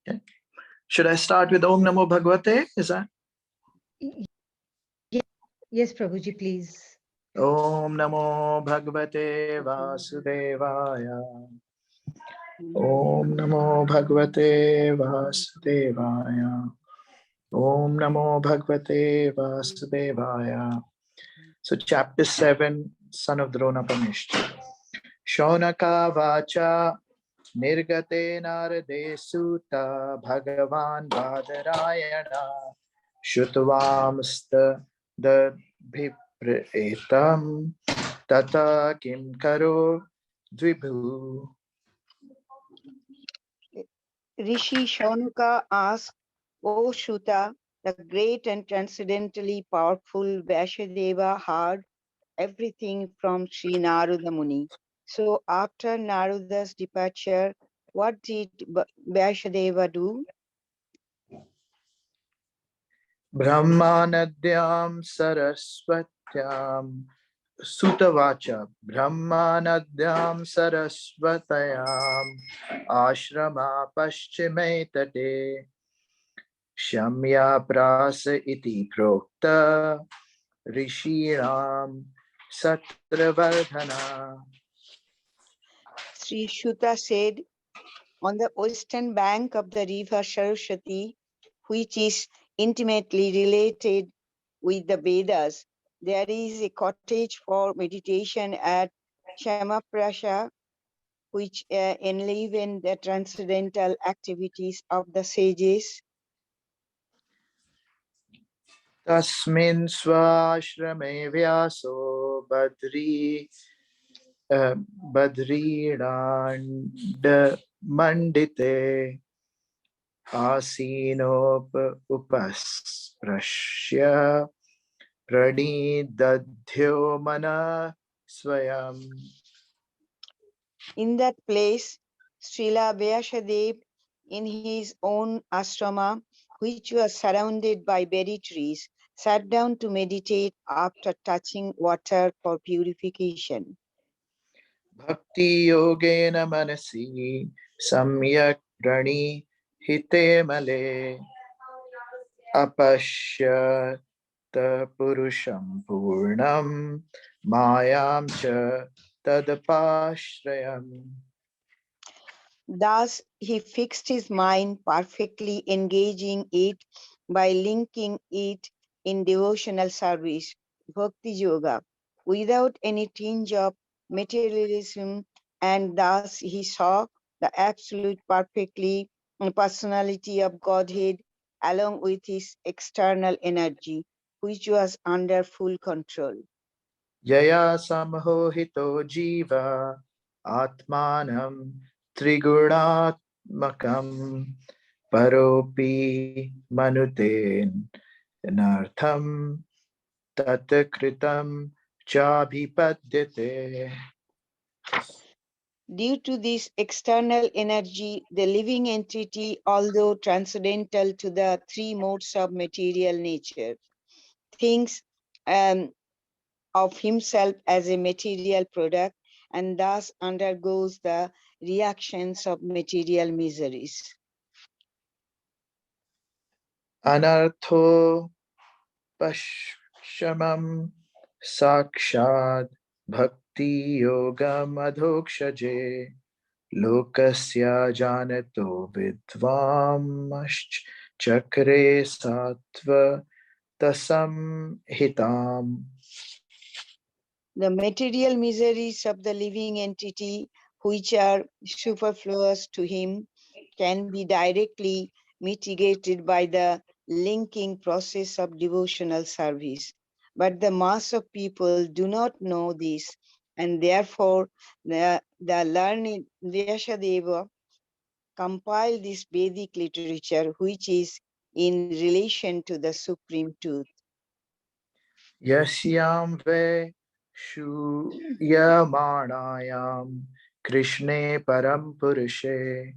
Okay. Should I start with Om Namo Bhagavate? Is that? Yes, Prabhuji, please. Om Namo Bhagavate Vasudevaya. Om Namo Bhagavate Vasudevaya. Om Namo Bhagavate Vasudevaya. So chapter 7, Son of Drona Panishta. Shaunaka Vacha Nirgate Narade Sutta Bhagavan Badarayana Shutavamsta Dadbhipretam Tata Kim Karo Dvibhu. Rishi Shaunuka asked, O Shuta, the great and transcendently powerful Vyasadeva heard everything from Sri Narada Muni. So after Narada's departure, what did Vyasadeva do? Brahmanadyam Saraswatyam Sutavacha Brahmanadyam Sarasvatayam Ashrama Paschime Tate Shamya Prasa iti prokta Rishiram Satravardhana. Sri Shuta said, on the western bank of the river Saraswati, which is intimately related with the Vedas, there is a cottage for meditation at Shamaprasha, which enliven the transcendental activities of the sages. Tasmin swashrame vyaso badrirand mandite asinop upasprashya pranidadhyo mana swayam. In that place, Srila Vyasadeva, in his own ashrama, which was surrounded by berry trees, sat down to meditate after touching water for purification. Bhakti yogena manasi samyak prani hite male apashyata purusham purnam mayam cha tadapashrayam. Thus, he fixed his mind, perfectly engaging it by linking it in devotional service, bhakti yoga, without any tinge of materialism, and thus he saw the absolute perfectly personality of Godhead along with his external energy, which was under full control. Yaya samhohito jiva atmanam triguణాత్మకం paropi manuten nartham tatakritam chabhipadyate. Due to this external energy, the living entity, although transcendental to the three modes of material nature, thinks of himself as a material product and thus undergoes the reactions of material miseries. Anartho pashamam sakshad bhakti yogam adhokshaje lokasya janato vidvamash chakre sattva tasam hitam. The material miseries of the living entity, which are superfluous to him, can be directly mitigated by the linking process of devotional service. But the mass of people do not know this, and therefore the learned Vyasadeva compiled this Vedic literature, which is in relation to the Supreme Truth. Yasyam ve shuyamanayam Krishne param purushe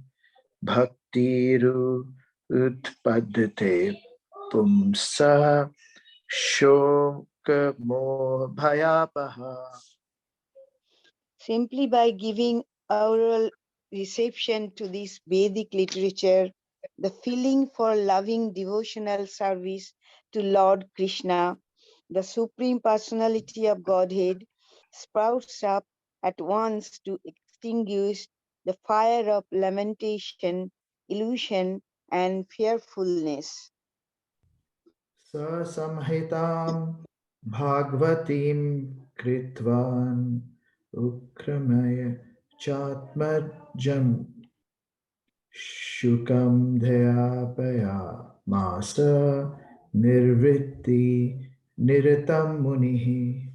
bhaktiru utpadate pumsa shoka moh bhayapaha. Simply by giving oral reception to this Vedic literature, the feeling for loving devotional service to Lord Krishna, the Supreme Personality of Godhead, sprouts up at once to extinguish the fire of lamentation, illusion, and fearfulness. Sasamhitam Bhagavatim Kritvan Ukramaya Chatmajam Shukam Dhyapaya Masa Nirvitti Niritam Munihi.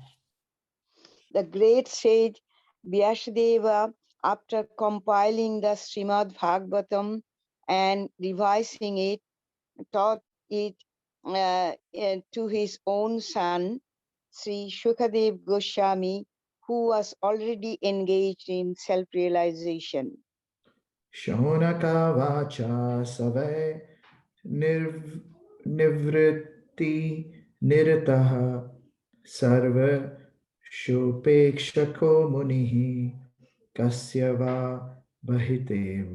The great sage Vyasadeva, after compiling the Srimad Bhagavatam and revising it, taught it to his own son, Sri Shukadev Goswami, who was already engaged in self-realization. Shaunaka Vacha Savai Nivritti Niritaha Sarva Shopekshako Munihi Kasyava Bahite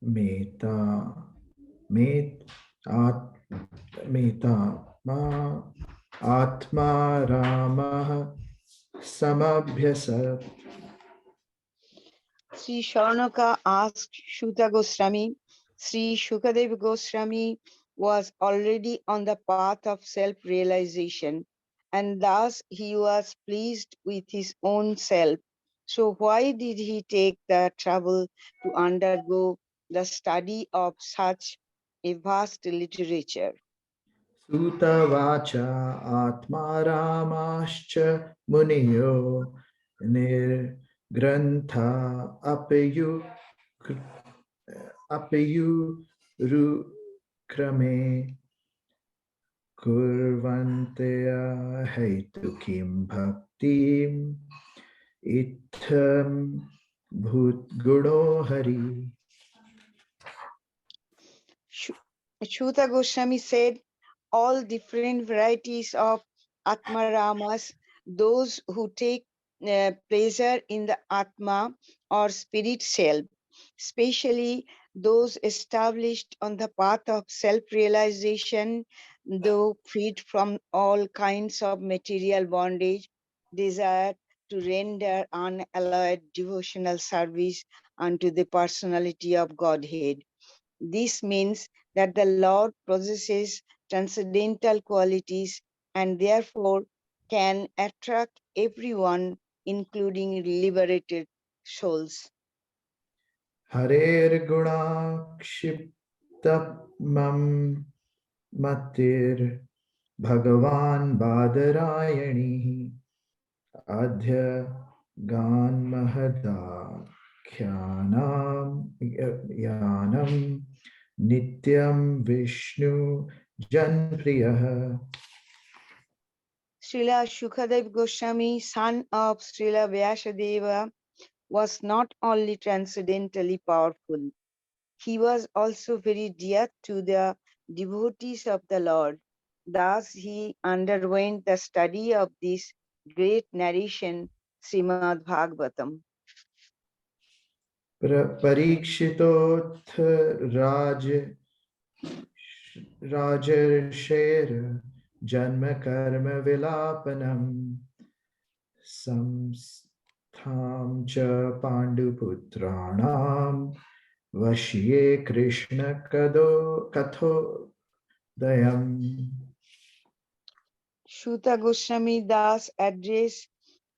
Meta Met At Meta Ma Atma Rama Samabhyasat. Sri Shaunaka asked Shuta Goswami. Sri Shukadev Goswami was already on the path of self-realization, and thus he was pleased with his own self. So why did he take the trouble to undergo the study of such a vast literature? Suta Vacha Atma Ramascha Muniyo Nir Grantha Apayu Rukrame Kurvanteya Haitukim Bhaktim Itham Bhutguno Hari. Shuta Goswami said, all different varieties of Atmaramas, those who take pleasure in the Atma or spirit self, especially those established on the path of self-realization, though freed from all kinds of material bondage, desire to render unalloyed devotional service unto the personality of Godhead. This means that the Lord possesses transcendental qualities and therefore can attract everyone, including liberated souls. Harer Guna Kshiptapmam Matir Bhagavan Badarayani Adhya Gan Mahadakyanam Yanam Nityam Vishnu Janpriyaha. Srila Shukadev Goswami, son of Srila Vyasadeva, was not only transcendentally powerful, he was also very dear to the devotees of the Lord. Thus, he underwent the study of this great narration, Srimad Bhagavatam. Parikshitot Rajarsher Janma Karma Vilapanam Samstham Cha Panduputranam Vashye Krishna Katho Dayam. Shuta Goswami thus addressed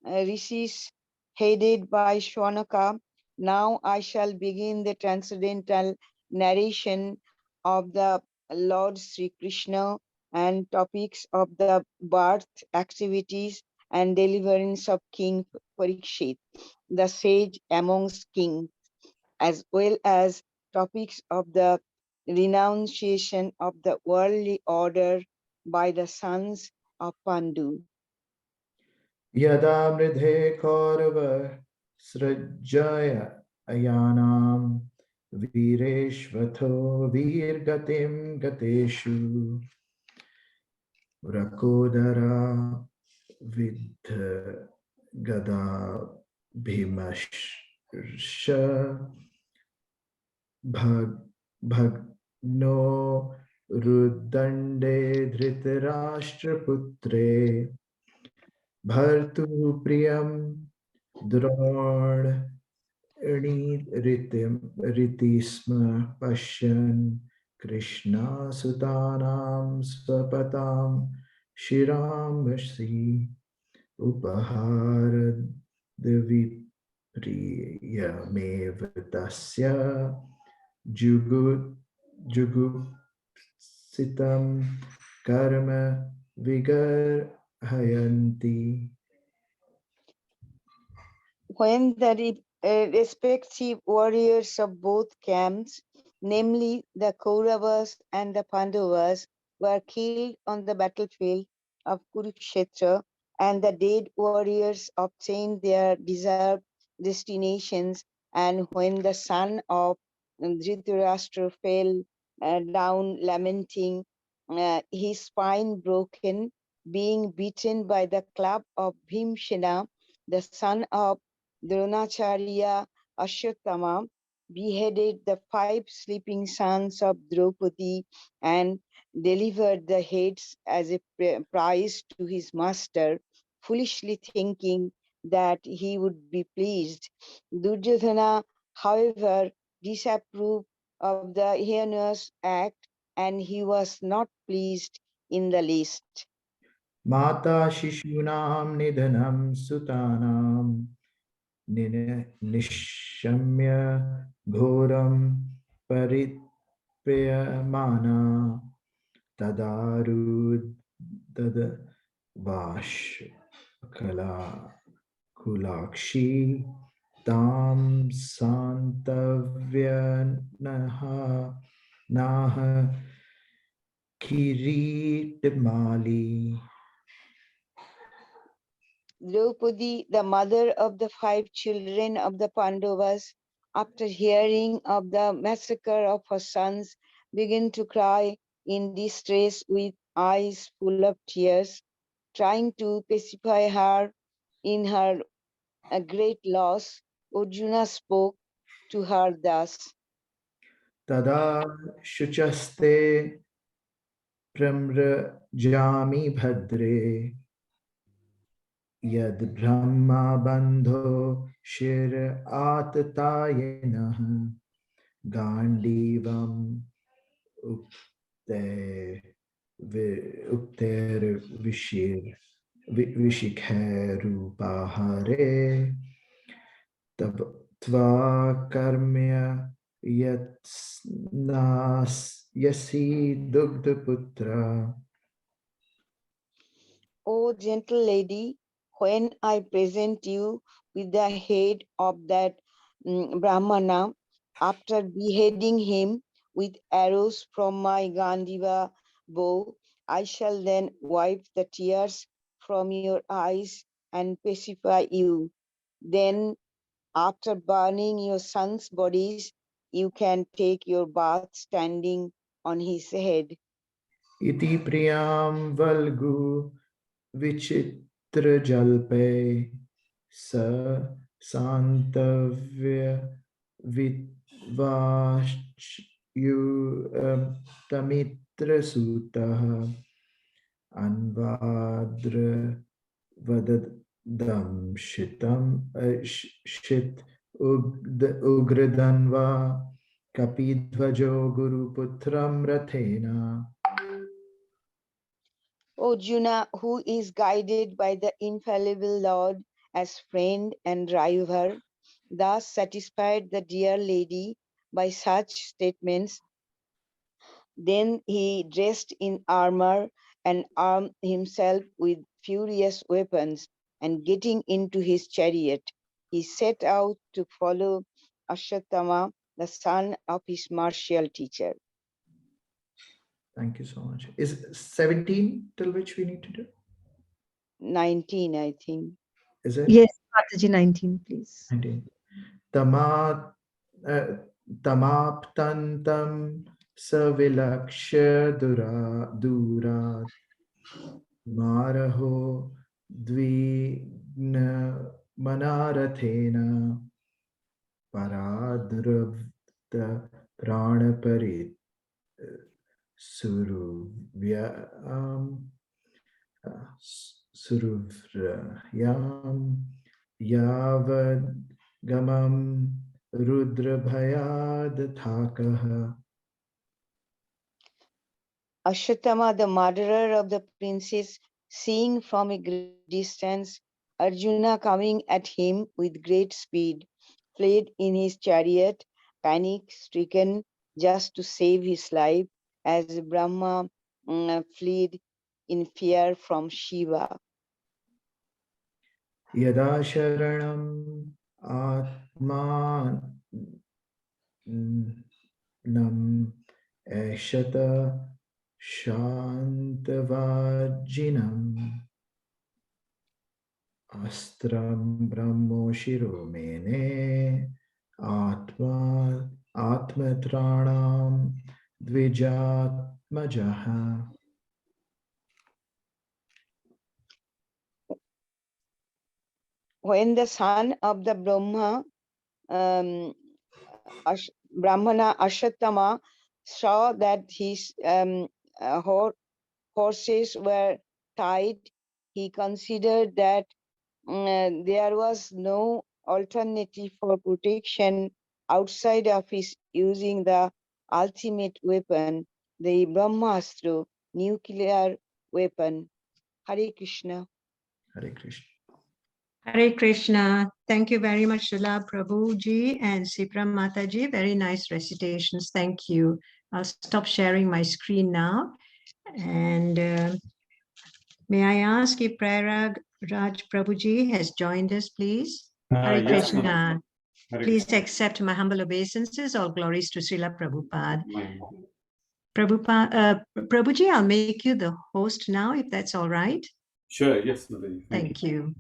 rishis headed by Shwanaka. Now I shall begin the transcendental narration of the Lord Sri Krishna and topics of the birth, activities, and deliverance of King Parikshit, the sage amongst kings, as well as topics of the renunciation of the worldly order by the sons of Pandu. Yada mridhe kaurava srajaya ayanam vireshvatho virgatim gateshu rakodara vidha gada bhimasha bhag no ruddande dhritarashtraputre bhartu priyam drod ritisma pashan Krishna sutanam swapatam shiramasi upahara devipriyamev tasya jugu jugupsitam karma vigarhayanti. When the respective warriors of both camps, namely the Kauravas and the Pandavas, were killed on the battlefield of Kurukshetra, and the dead warriors obtained their deserved destinations, and when the son of Dhritarashtra fell down lamenting, his spine broken, being beaten by the club of Bhimshena, the son of Dronacharya Ashwatthama beheaded the 5 sleeping sons of Draupadi and delivered the heads as a prize to his master, foolishly thinking that he would be pleased. Duryodhana, however, disapproved of the heinous act, and he was not pleased in the least. Mata shishunam nidhanam sutanam nishamya ghoram paritpayamana tadarud tad vash kala kulakshi tam santavya naha kiritmali. Draupadi, the mother of the 5 children of the Pandavas, after hearing of the massacre of her sons, began to cry in distress with eyes full of tears, trying to pacify her in her great loss. Arjuna spoke to her thus. Tada shuchaste pramrajami bhadre yad brahma bandho shir atatayinah gandivam ukte ukter vishikherupahare tva karmya yasnas yasi dugdhaputra. O gentle lady, when I present you with the head of that Brahmana, after beheading him with arrows from my Gandiva bow, I shall then wipe the tears from your eyes and pacify you. Then, after burning your sons' bodies, you can take your bath standing on his head. Iti priyam valgu vichitra jalpe sa santavya vitvashyu tamitra sutah anvadra vadadam shitam shit ugradanva kapidvajo guruputram rathena. Arjuna, who is guided by the infallible Lord as friend and driver, thus satisfied the dear lady by such statements. Then he dressed in armor and armed himself with furious weapons, and getting into his chariot, he set out to follow Ashwatthama, the son of his martial teacher. Thank you so much. Is 17 till which we need to do? 19, I think. Is it? Yes, Mataji 19, please. 19. Tamat tamaptantam savilakshya dura maraho dvigna manarathena paradravta pranaparit Suruvya Suruvyam Yavad Gamam Rudrabhayad Thakaha. Ashwatthama, the murderer of the princess, seeing from a great distance Arjuna coming at him with great speed, fled in his chariot, panic-stricken, just to save his life, as Brahma fled in fear from Shiva. Yada Sharanam Atma Nam Eshata Shantavajinam Astram Brahmo Shiromene Atmatranam Dvijatmajaha. When the son of the Brahmana Ashwatthama saw that his horses were tied, he considered that there was no alternative for protection outside of his using the ultimate weapon, the Brahmastra nuclear weapon. Hare Krishna. Hare Krishna. Hare Krishna. Thank you very much, Srila Prabhuji and Sipra Mataji. Very nice recitations. Thank you. I'll stop sharing my screen now. And may I ask if Prayag Raj Prabhuji has joined us, please? Hare Yes, Krishna. Hare Please Krishna. accept my humble obeisances. All glories to Srila Prabhupada. Mine. Prabhuji, I'll make you the host now, if that's all right. Sure, yes, Mataji. Thank you.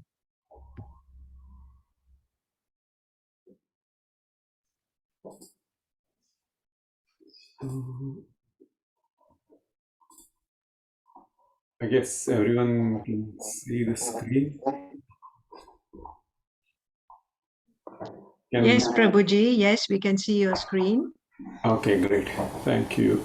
I guess everyone can see the screen. Yes, Prabhuji. Yes, we can see your screen. Okay, great. Thank you.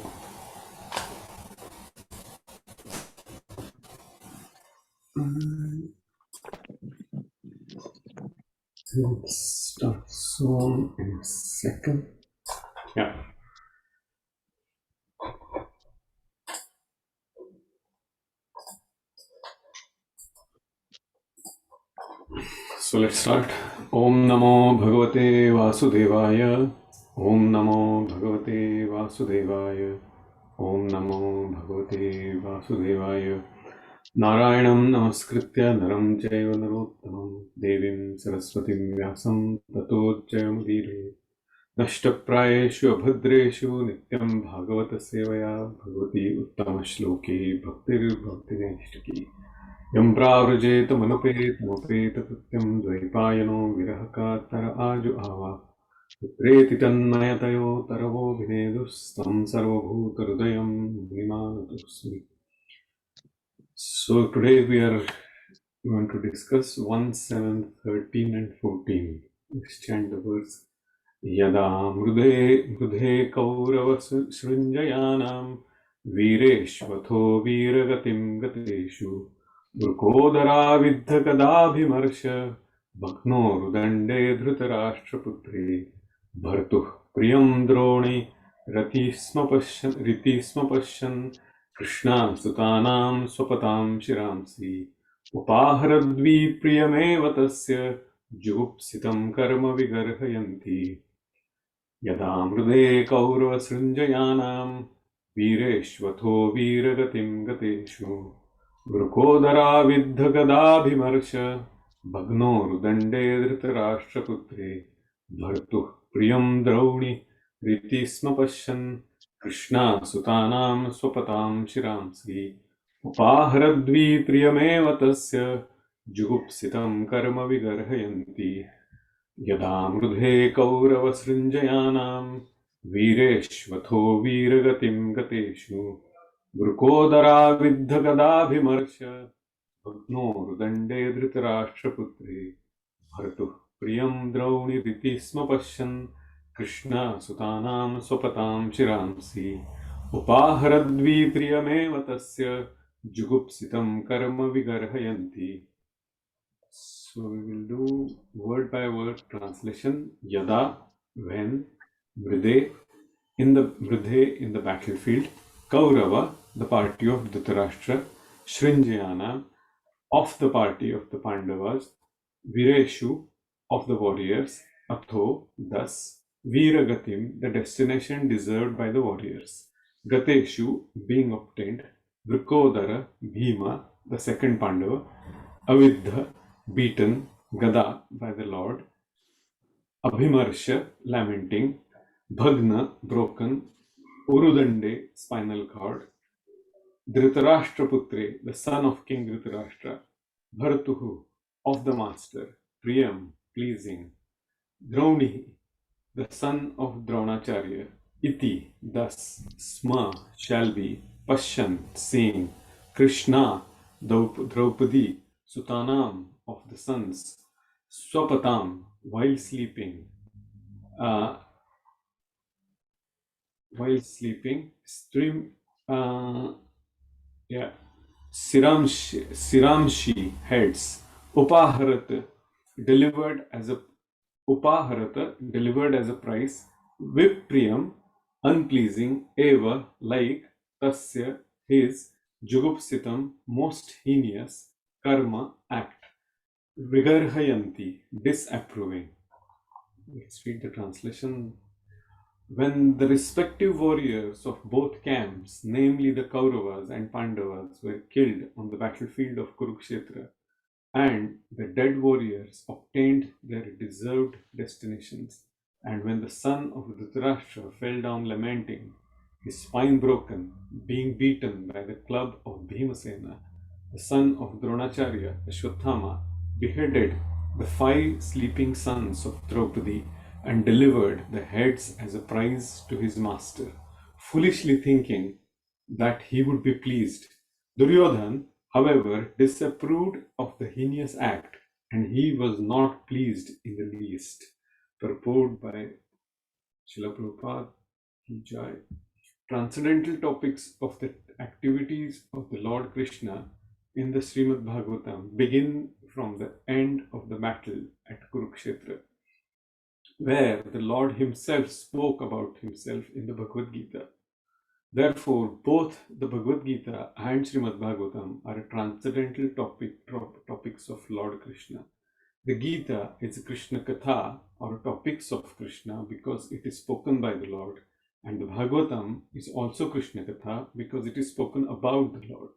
Let's start soon in a second. Yeah. So let's start. Om Namo Bhagavate Vasudevaya. Om Namo Bhagavate Vasudevaya. Om Namo Bhagavate Vasudevaya. Narayanam Namaskritya Naram Chaiva Narottamam Devim Saraswatim Vyasam Tato Jayamudire. Nashtaprayeshu Abhadreshu Nityam Bhagavata Sevaya Bhagavati Uttama Shloki Bhaktir Bhaktineshtaki. Yam pravrajeta manupeta pratyam dvaipayano virahakatara aju ava preti tanmayatayo taravo vinedus tam sarvabhuta hridayam vimanatosmi. So today we are going to discuss 1, 7, 13 and 14. Let's chant the verse. Yada mrudhe kaurava srinjayanam vireshvatho viragatim gateshu Urkodara viddhakadabhimarsha Bhakno rudande dhritarashtraputre Bhartuh priyam droni ratisma pashan Krishna sutanam swapatam shiramsi Upaharadvi priyameva tasya Jugupsitam karma vigarhayanti Yada mrude kaurava srinjayanam Vireshvatho viragatim gateshu Vrukodara viddhagadaabhimarsha Bhagno rudande dhritarashtraputre Bhartuh priyam drauni ritisma pashan Krishna sutanam swapatam shiramsi Upaharadvi priyameva tasya Jugupsitam karma vigarhayanti Yada mrudhe kaurava srinjayanam Vireshvatho viragatim gateshu Vrukodara viddhagadaabhimarsha Bhagno rudande dhritarashtraputre Bhartuh priyam drauni ritisma pashan Krishna sutanam swapatam shiramsi उपाहरद्वी प्रियमेव तस्य जुगुप्सितं कर्म विगर्हयन्ति. So we will do word by word translation. Yada, when, Vridhe, in the battlefield, Kaurava, the party of Dhritarashtra, Shrinjayana, of the party of the Pandavas, Vireshu, of the warriors, Atho, thus, Viragatim, the destination deserved by the warriors, Gateshu, being obtained, Vrikodara, Bhima, the second Pandava, Avidha, beaten, Gada, by the Lord, Abhimarsha, lamenting, Bhagna, broken, Urudande, spinal cord, Dhritarashtraputre, the son of King Dhritarashtra, Bharatuhu, of the master, Priyam, pleasing, Drauni, the son of Dronacharya, Iti, thus, Sma, shall be, Pashyan, seeing, Krishna, Draupadi, Sutanam, of the sons, Swapatam, while sleeping, stream, Siramshi, heads, Upaharata, delivered as a price, Vipriyam, unpleasing, Eva, like, Tasya, his, Jugupsitam, most heinous, Karma, act, Vigarhayanti, disapproving. Let's read the translation. When the respective warriors of both camps, namely the Kauravas and Pandavas, were killed on the battlefield of Kurukshetra, and the dead warriors obtained their deserved destinations, and when the son of Dhritarashtra fell down lamenting, his spine broken, being beaten by the club of Bhimasena, the son of Dronacharya, Ashwathama, beheaded the 5 sleeping sons of Draupadi and delivered the heads as a prize to his master, foolishly thinking that he would be pleased. Duryodhan, however, disapproved of the heinous act, and he was not pleased in the least. Purport by Srila Prabhupada Ki Jai. Transcendental topics of the activities of the Lord Krishna in the Srimad Bhagavatam begin from the end of the battle at Kurukshetra, where the Lord himself spoke about himself in the Bhagavad Gita. Therefore, both the Bhagavad Gita and Srimad Bhagavatam are transcendental topics of Lord Krishna. The Gita is a Krishna Katha, or topics of Krishna, because it is spoken by the Lord, and the Bhagavatam is also Krishna Katha because it is spoken about the Lord.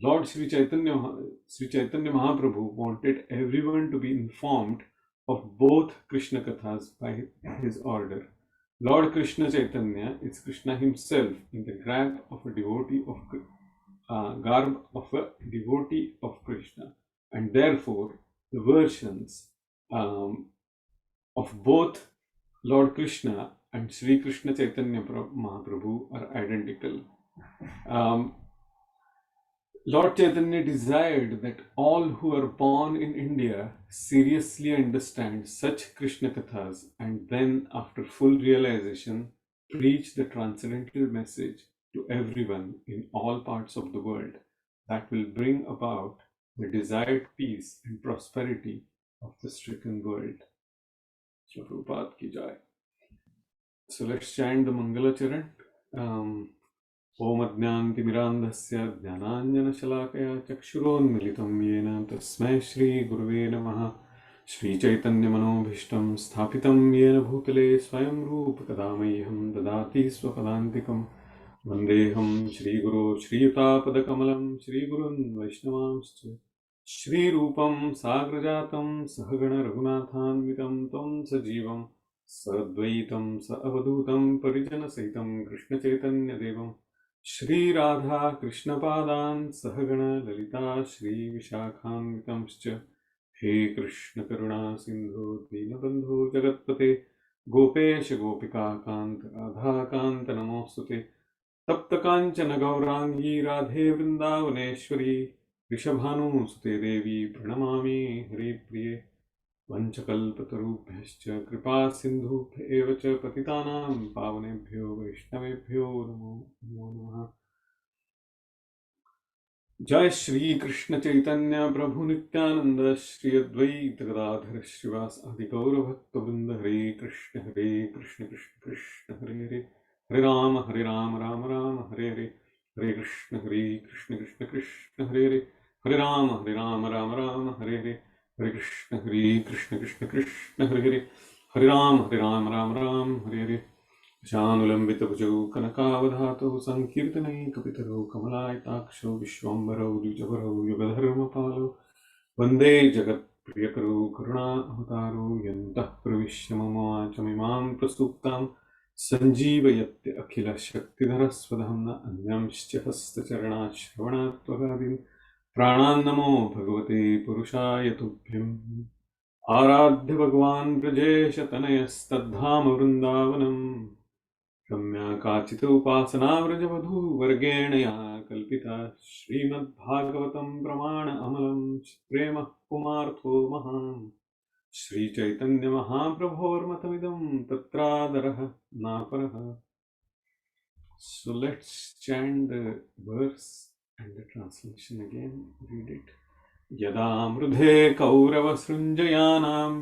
Lord Sri Chaitanya Mahaprabhu wanted everyone to be informed of both Krishna Kathas by his order. Lord Krishna Chaitanya is Krishna himself in the garb of a devotee of Krishna, and therefore the versions of both Lord Krishna and Sri Krishna Chaitanya Mahaprabhu are identical. Lord Chaitanya desired that all who are born in India seriously understand such Krishna Kathas, and then, after full realization, preach the transcendental message to everyone in all parts of the world that will bring about the desired peace and prosperity of the stricken world. Shri Prabhupada Ki Jai. So let's chant the Mangala Charan. Om Ajnantimirandhasya Jnananjanashalakaya Chakshuronmilitam Yena Tasmai Shri Gurave Namaha. Shri Chaitanya Manobhishtam Sthapitam Yena Bhutale Swayam Rupa Kadamayham Dadati Swapadantikam Vandeham Shri Guru Shri Yuta Shri Gurun Vaishnavamscha Shri Rupam Sagrajatam Sahagana Raghunathanvitam Tam Sajivam Sadvaitam Saavadutam Parijana Saitam Krishna Chaitanya Devam Shri Radha Krishna Padan Sahagana Lalita Shri Vishakhanvitamscha He Krishna Karuna Sindhu Dinabandhu Jagatpate Gopesh Gopika Kant Radha Kanta Namostute Tapta Kanchana Gaurangi Radhe Vrindavaneshwari Rishabhanu Sute Devi Pranamami Hare Priye वंशकल्पतरुभ्यश्च कृपा सिन्धुभ्य एव च पतितानां पावनेभ्यो वैष्णवेभ्यो नमो नमः। जय श्री कृष्ण चैतन्य प्रभु नित्यानंद श्री अद्वैत गदाधर श्रीवास आदि गौर भक्त वृंद। हरे कृष्ण कृष्ण कृष्ण हरे हरे, हरे राम राम राम हरे हरे, हरे कृष्ण कृष्ण कृष्ण हरे हरे, हरे राम राम राम हरे हरे, हरे कृष्ण कृष्ण कृष्ण हरे हरे, हरे राम राम हरे हरे। शानुलम्बितभुजौ कनकावधातौ सङ्कीर्तनैकपितरौ कमलायताक्षौ विश्वम्भरौ द्विजवरौ युगधर्मपालौ वन्दे जगत्प्रियकरौ करुणावतारौ यन्तः प्रविश्य मम वाचमिमां प्रसूक्तां सञ्जीवयत्य अखिलशक्तिधरस्वधाम्ना अन्यांश्च हस्तचरणात् श्रवणात् त्वगादीन् प्राणान्नमो भगवते पुरुषाय तुभ्यम्। आराध्य भगवान् ब्रजेशतनयस्तद्धाम वृन्दावनम् रम्या काचित् उपासना व्रजवधूवर्गेण या कल्पिता श्रीमद्भागवतं प्रमाण अमलं प्रेमः कुमार्थो महान् श्रीचैतन्यमहाप्रभोर्मतमिदं तत्रादरः नापरः। So let's chant the verse and the translation again. Read it. यदा मृधे कौरवसृञ्जयानां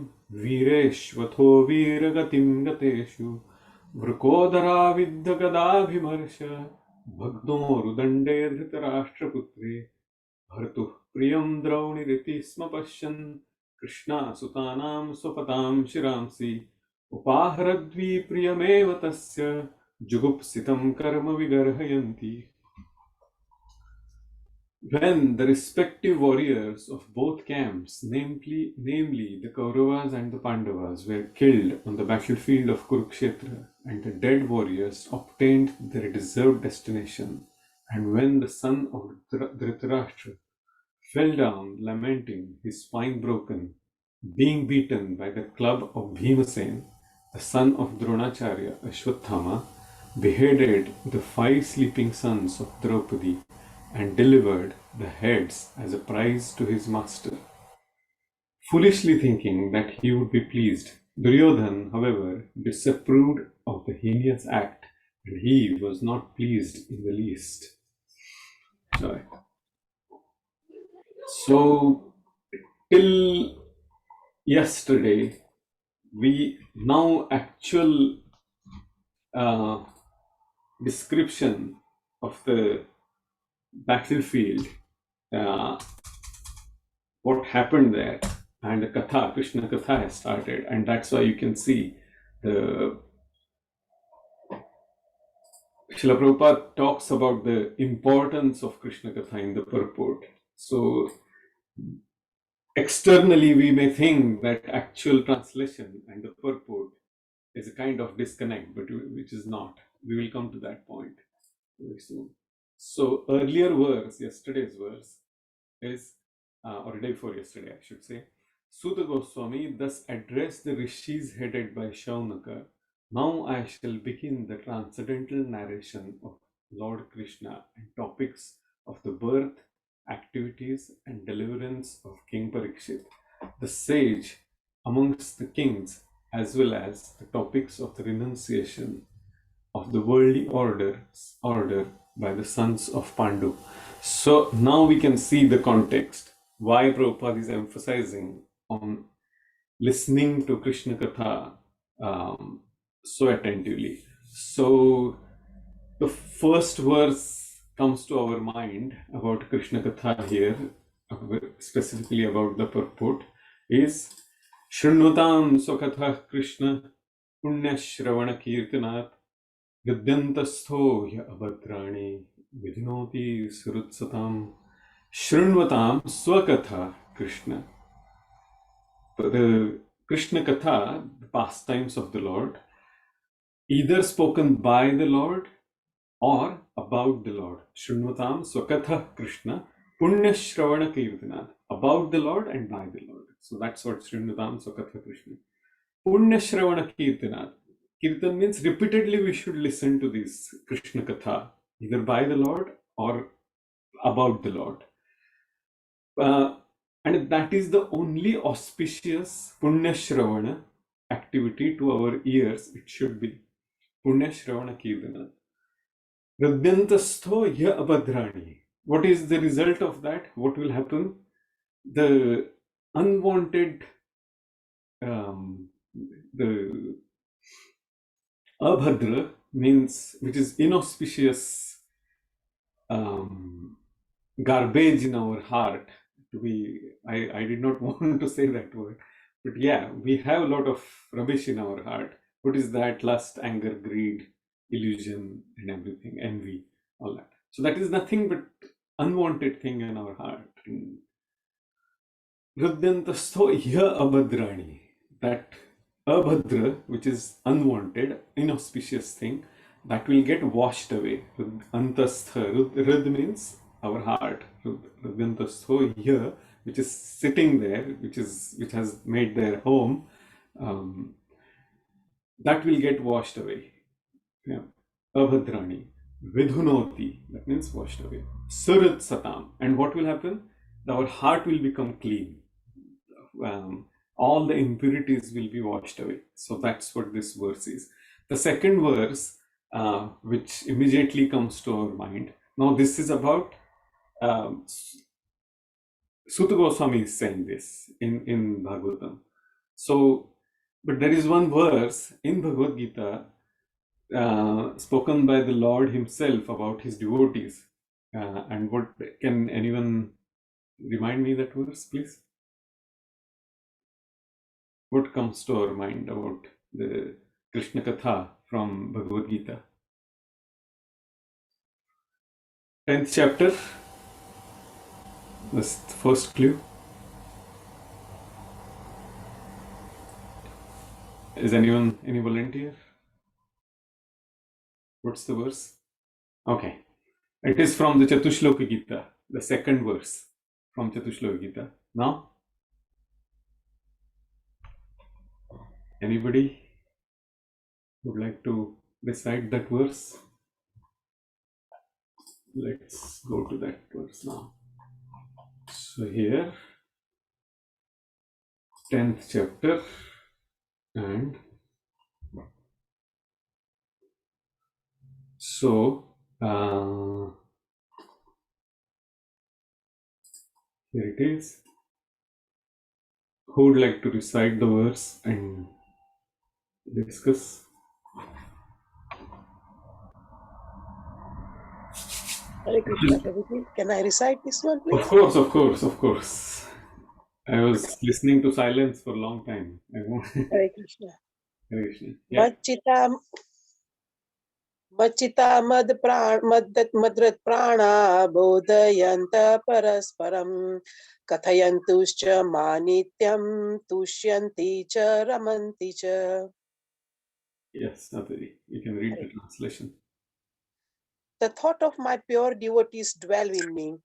वीरेष्वथो वीरगतिं गतेषु वृकोदराविद्धगदाभिमर्श भग्नोरुदण्डे धृतराष्ट्रपुत्रे भर्तुः प्रियं द्रौणिरिति स्म पश्यन् कृष्णासुतानां स्वपतां शिरांसि उपाहरद्विप्रियमेव तस्य जुगुप्सितं कर्म विगर्हयन्ति। When the respective warriors of both camps, namely the Kauravas and the Pandavas, were killed on the battlefield of Kurukshetra, and the dead warriors obtained their deserved destination, and when the son of Dhritarashtra fell down lamenting, his spine broken, being beaten by the club of Bhimasen, the son of Dronacharya, Ashwathama, beheaded the 5 sleeping sons of Draupadi and delivered the heads as a prize to his master. Foolishly thinking that he would be pleased, Duryodhan, however, disapproved of the heinous act, and he was not pleased in the least. Sorry. So, till yesterday, we now actual description of the battlefield, what happened there, and the Katha, Krishna Katha has started, and that's why you can see the Srila Prabhupada talks about the importance of Krishna Katha in the purport. So externally we may think that actual translation and the purport is a kind of disconnect, but which is not. We will come to that point very soon. So earlier verse, yesterday's verse is, or day before yesterday I should say, Suta Goswami thus addressed the rishis headed by Shaunaka. Now I shall begin the transcendental narration of Lord Krishna and topics of the birth, activities and deliverance of King Parikshit, the sage amongst the kings, as well as the topics of the renunciation of the worldly order by the sons of Pandu. So now we can see the context, why Prabhupada is emphasizing on listening to Krishna Katha so attentively. So the first verse comes to our mind about Krishna Katha here, specifically about the purport, is Shrunvatam Swakatha Krishna Punya Shravana Kirtanat Vidyantastho ya abhadrani vidhinoti surutsatam. Shrunvatam Swakatha Krishna. The Krishna Katha, the pastimes of the Lord, either spoken by the Lord or about the Lord. Shrunvatam Swakatha Krishna Punya Shravana Kirtanat. About the Lord and by the Lord. So that's what Shrunvatam Swakatha Krishna. Punya Shravana Kirtanat. Kirtan means repeatedly we should listen to this Krishna Katha, either by the Lord or about the Lord. And that is the only auspicious Punya Shravana activity to our ears. It should be Punya Shravana Kirtana. Hridyantashtho ya abhadrani. What is the result of that? What will happen? The unwanted, the abhadra means, which is inauspicious garbage in our heart. I did not want to say that word, but yeah, we have a lot of rubbish in our heart. What is that? Lust, anger, greed, illusion, and everything, envy, all that. So that is nothing but unwanted thing in our heart. Hridyantashtho ya abhadrani. That abhadra, which is unwanted, inauspicious thing, that will get washed away. Antastha, Hrid means our heart. Hridyantashtho ya, which is sitting there, which has made their home, that will get washed away. Yeah. Abhadrani. Vidhunoti, that means washed away. Surat satam. And what will happen? Our heart will become clean. All the impurities will be washed away. So that's what this verse is. The second verse, which immediately comes to our mind. Now this is about Suta Goswami is saying this in Bhagavatam. So, but there is one verse in Bhagavad Gita spoken by the Lord himself about his devotees. And what can anyone remind me that verse, please? What comes to our mind about the Krishna Katha from Bhagavad Gita? 10th chapter, the first clue. Is any volunteer? What's the verse? Okay. It is from the Chatushloka Gita, the second verse from Chatushloka Gita. Now? Anybody would like to recite that verse? Let's go to that verse now. So here, 10th chapter, and so here it is. Who would like to recite the verse and discuss? Hare Krishna, Prabhuji. Can I recite this one, please? Of course. I was listening to silence for a long time. Hare Krishna. Hare Krishna. Yeah. Machita madrat prana bodhayanta parasparam kathayantuscha manityam tushyanti cha ramanti cha. Yes, Natari, you can read the translation. The thought of my pure devotees dwell in me.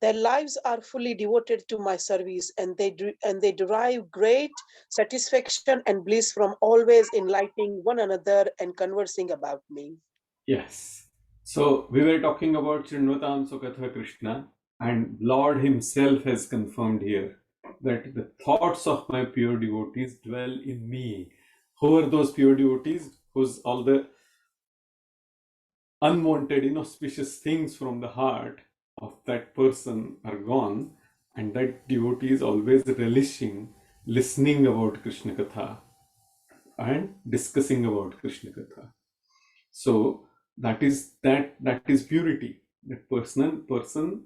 Their lives are fully devoted to my service, and they derive great satisfaction and bliss from always enlightening one another and conversing about me. Yes. So we were talking about Srinvatam Sukatha Krishna, and Lord himself has confirmed here that the thoughts of my pure devotees dwell in me. Who are those pure devotees? Whose all the unwanted, inauspicious things from the heart of that person are gone, and that devotee is always relishing listening about Krishna Katha and discussing about Krishna Katha. So that is purity. That person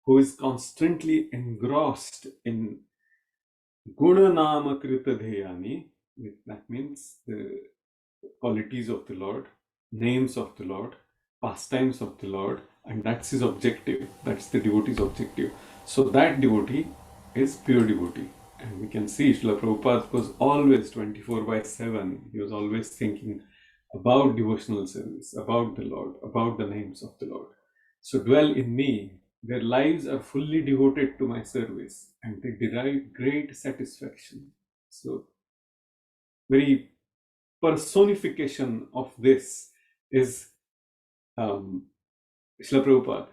who is constantly engrossed in Guna Nama Krita Dheyani, that means the qualities of the Lord, names of the Lord, pastimes of the Lord, and that's his objective. That's the devotee's objective. So that devotee is pure devotee. And we can see Srila Prabhupada was always 24/7. He was always thinking about devotional service, about the Lord, about the names of the Lord. So dwell in me. Their lives are fully devoted to my service, and they derive great satisfaction. So very personification of this is Srila Prabhupada.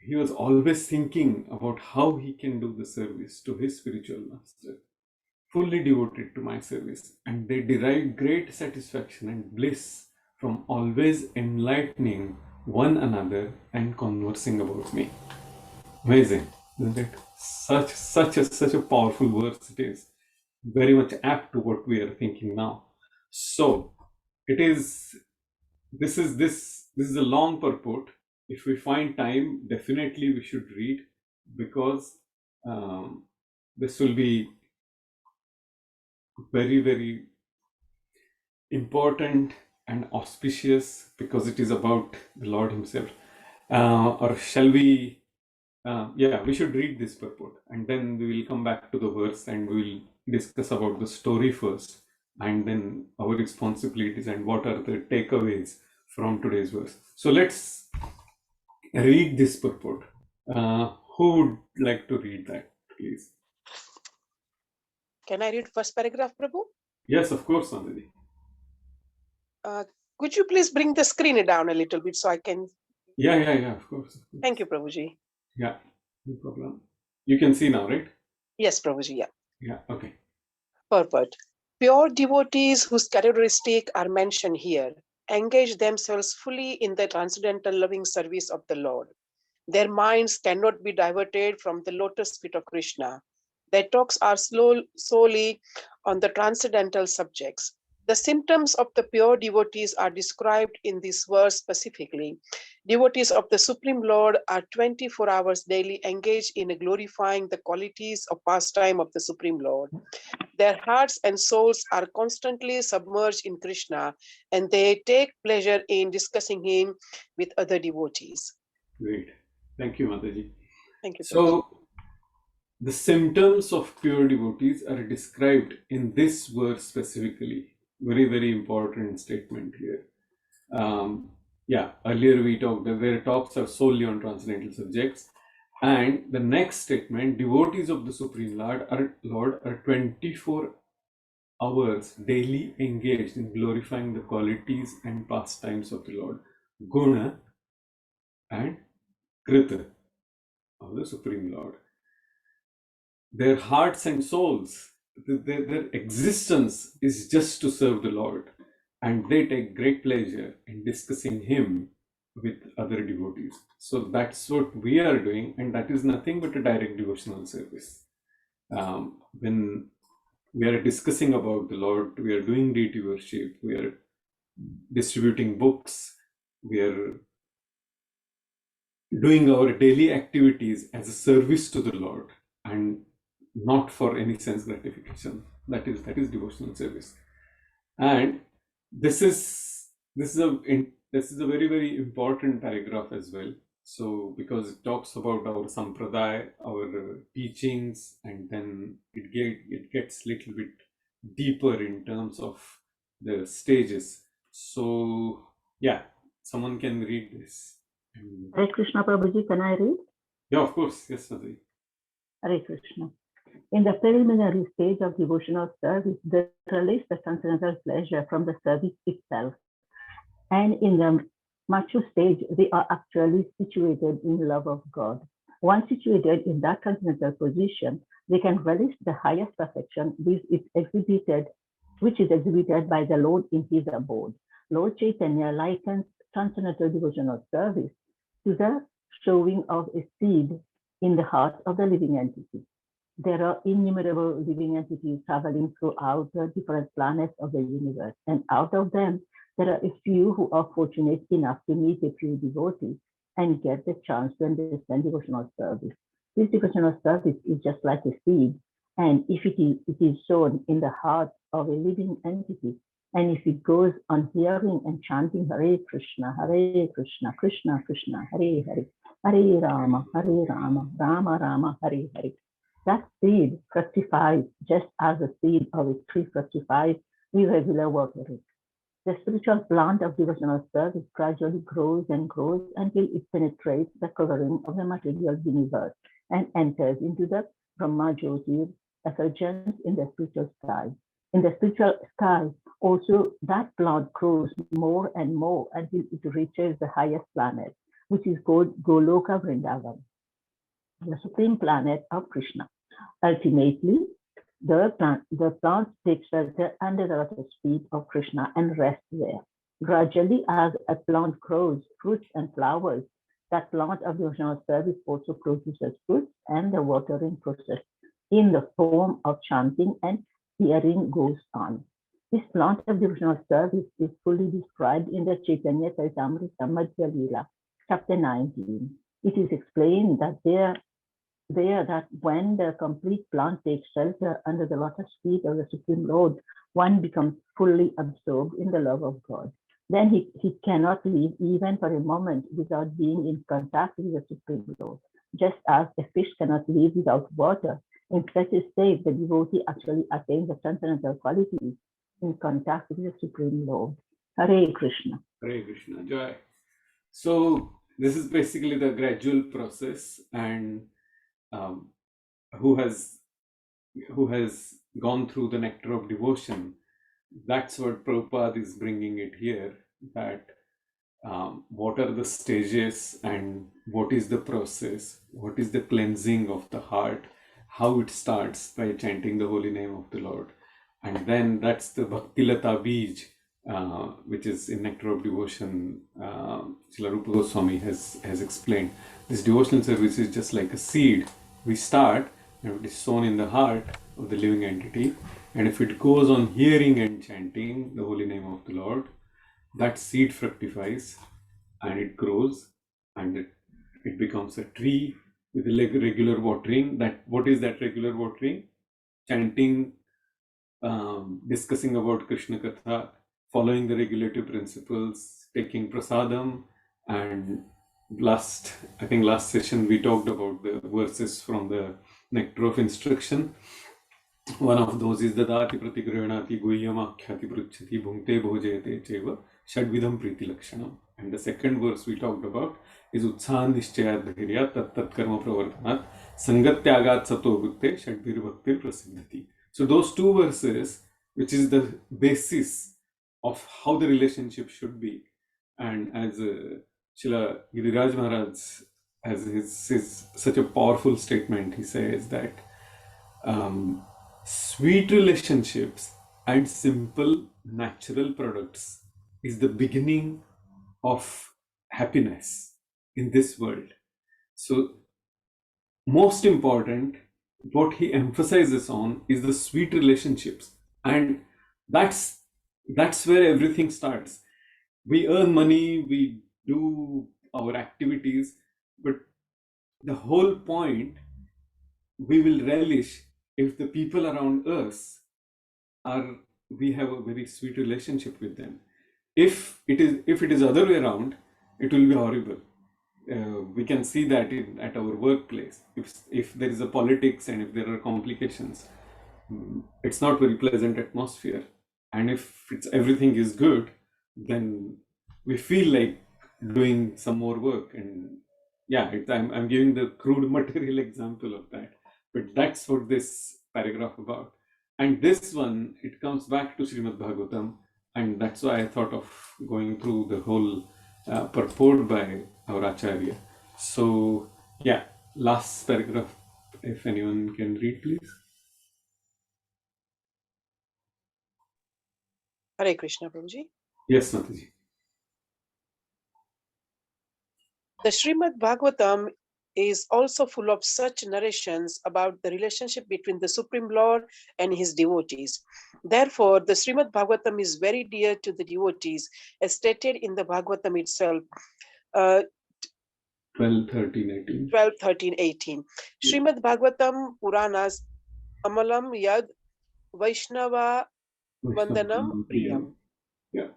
he was always thinking about how he can do the service to his spiritual master, fully devoted to my service, and they derived great satisfaction and bliss from always enlightening one another and conversing about me. Amazing, isn't it? Such a powerful verse it is. Very much apt to what we are thinking now. So it is. This is a long purport. If we find time, definitely we should read, because this will be very important and auspicious, because it is about the Lord himself. Or shall we? Yeah, we should read this purport, and then we will come back to the verse and we will discuss about the story first, and then our responsibilities and what are the takeaways from today's verse. So let's read this purport. Who would like to read that, please? Can I read first paragraph, Prabhu? Yes, of course, Nandini. Could you please bring the screen down a little bit so I can? Yeah, of course. Thank you, Prabhuji. Yeah, no problem. You can see now, right? Yes, Prabhuji, yeah. Yeah, okay. Purport. Pure devotees whose characteristics are mentioned here engage themselves fully in the transcendental loving service of the Lord. Their minds cannot be diverted from the lotus feet of Krishna. Their talks are solely on the transcendental subjects. The symptoms of the pure devotees are described in this verse specifically. Devotees of the Supreme Lord are 24 hours daily engaged in glorifying the qualities of pastime of the Supreme Lord. Their hearts and souls are constantly submerged in Krishna, and they take pleasure in discussing him with other devotees. Great. Thank you, Mataji. Thank you. So, the symptoms of pure devotees are described in this verse specifically. Very important statement here. Yeah, earlier we talked that their talks are solely on transcendental subjects. And the next statement, devotees of the Supreme Lord are 24 hours daily engaged in glorifying the qualities and pastimes of the Lord, Guna and Krita of the Supreme Lord. Their hearts and souls, their existence is just to serve the Lord, and they take great pleasure in discussing him with other devotees. So that's what we are doing, and that is nothing but a direct devotional service. When we are discussing about the Lord, we are doing deity worship, we are distributing books, we are doing our daily activities as a service to the Lord, and not for any sense gratification. That is devotional service. And this is a very important paragraph as well. So because it talks about our sampradaya, our teachings, and then it gets a little bit deeper in terms of the stages. So yeah, someone can read this. Hare Krishna Prabhuji, can I read? Yeah, of course. Yes, Madhuri. Hare Krishna. In the preliminary stage of devotional service, they release the transcendental pleasure from the service itself. And in the mature stage, they are actually situated in love of God. Once situated in that transcendental position, they can relish the highest perfection which is exhibited by the Lord in his abode. Lord Chaitanya likens transcendental devotional service to the showing of a seed in the heart of the living entity. There are innumerable living entities traveling throughout the different planets of the universe, and out of them, there are a few who are fortunate enough to meet a pure devotee and get the chance to understand devotional service. This devotional service is just like a seed, and if it is sown in the heart of a living entity, and if it goes on hearing and chanting Hare Krishna, Krishna Krishna, Hare Hare, Hare Rama, Rama Rama, Hare Hare. That seed fructifies just as the seed of a tree fructifies with regular water. The spiritual plant of devotional service gradually grows and grows until it penetrates the covering of the material universe and enters into the Brahma Jyotir effulgence in the spiritual sky. In the spiritual sky, also that plant grows more and more until it reaches the highest planet. which is called Goloka Vrindavan, the supreme planet of Krishna. Ultimately, the plant takes shelter under the lotus feet of Krishna and rests there. Gradually, as a plant grows fruits and flowers, that plant of devotional service also produces fruits, and the watering process in the form of chanting and hearing goes on. This plant of devotional service is fully described in the Chaitanya Charitamrita Madhya Lila, chapter 19. It is explained that that when the complete plant takes shelter under the lotus feet of the Supreme Lord, one becomes fully absorbed in the love of God. Then he cannot live even for a moment without being in contact with the Supreme Lord. Just as a fish cannot live without water, in such a state, the devotee actually attains the transcendental qualities in contact with the Supreme Lord. Hare Krishna. Hare Krishna. Joy. So this is basically the gradual process, and who has gone through the nectar of devotion, that's what Prabhupada is bringing it here, that what are the stages and what is the process, what is the cleansing of the heart, how it starts by chanting the holy name of the Lord. And then that's the Bhaktilata Bij, which is in Nectar of Devotion. Srila Rupa Goswami has explained. This devotional service is just like a seed. We start and it is sown in the heart of the living entity. And if it goes on hearing and chanting the holy name of the Lord, that seed fructifies and it grows and it becomes a tree with a regular watering. What is that regular watering? Chanting, discussing about Krishna Katha, following the regulative principles, taking prasadam, and last session we talked about the verses from the Nectar of Instruction. One of those is Dadati Pratigrahati Guhyamakhati Pruchati Bhungte Bhojayate Cheva Shadvidam Priti Lakshanam. And the second verse we talked about is Utsahan Nishchayat Dhirya Tat Tat Karma Pravartanat Sangatyagat Sato Bhukte Shadvir Bhaktir Prasiddhati. So those two verses, which is the basis of how the relationship should be. And as Srila Giriraj Maharaj has his such a powerful statement, he says that sweet relationships and simple natural products is the beginning of happiness in this world. So most important, what he emphasizes on is the sweet relationships, and that's where everything starts. We earn money, we do our activities, but the whole point, we will relish if the people around us we have a very sweet relationship with them. If it is other way around, it will be horrible. We can see that at our workplace. If there is a politics and if there are complications, it's not very pleasant atmosphere. And if everything is good, then we feel like doing some more work. And yeah, I'm giving the crude material example of that, but that's what this paragraph about. And this one, it comes back to Srimad Bhagavatam, and that's why I thought of going through the whole purport by our Acharya. So yeah, last paragraph, if anyone can read, please. Hare Krishna, Prabhuji. Yes, Mataji. The Srimad Bhagavatam is also full of such narrations about the relationship between the Supreme Lord and his devotees. Therefore, the Srimad Bhagavatam is very dear to the devotees, as stated in the Bhagavatam itself. 12, 13, 18. 12, 13, 18. Yeah. Srimad Bhagavatam Puranas Amalam Yad Vaishnava Vandanam Priyam. Yeah.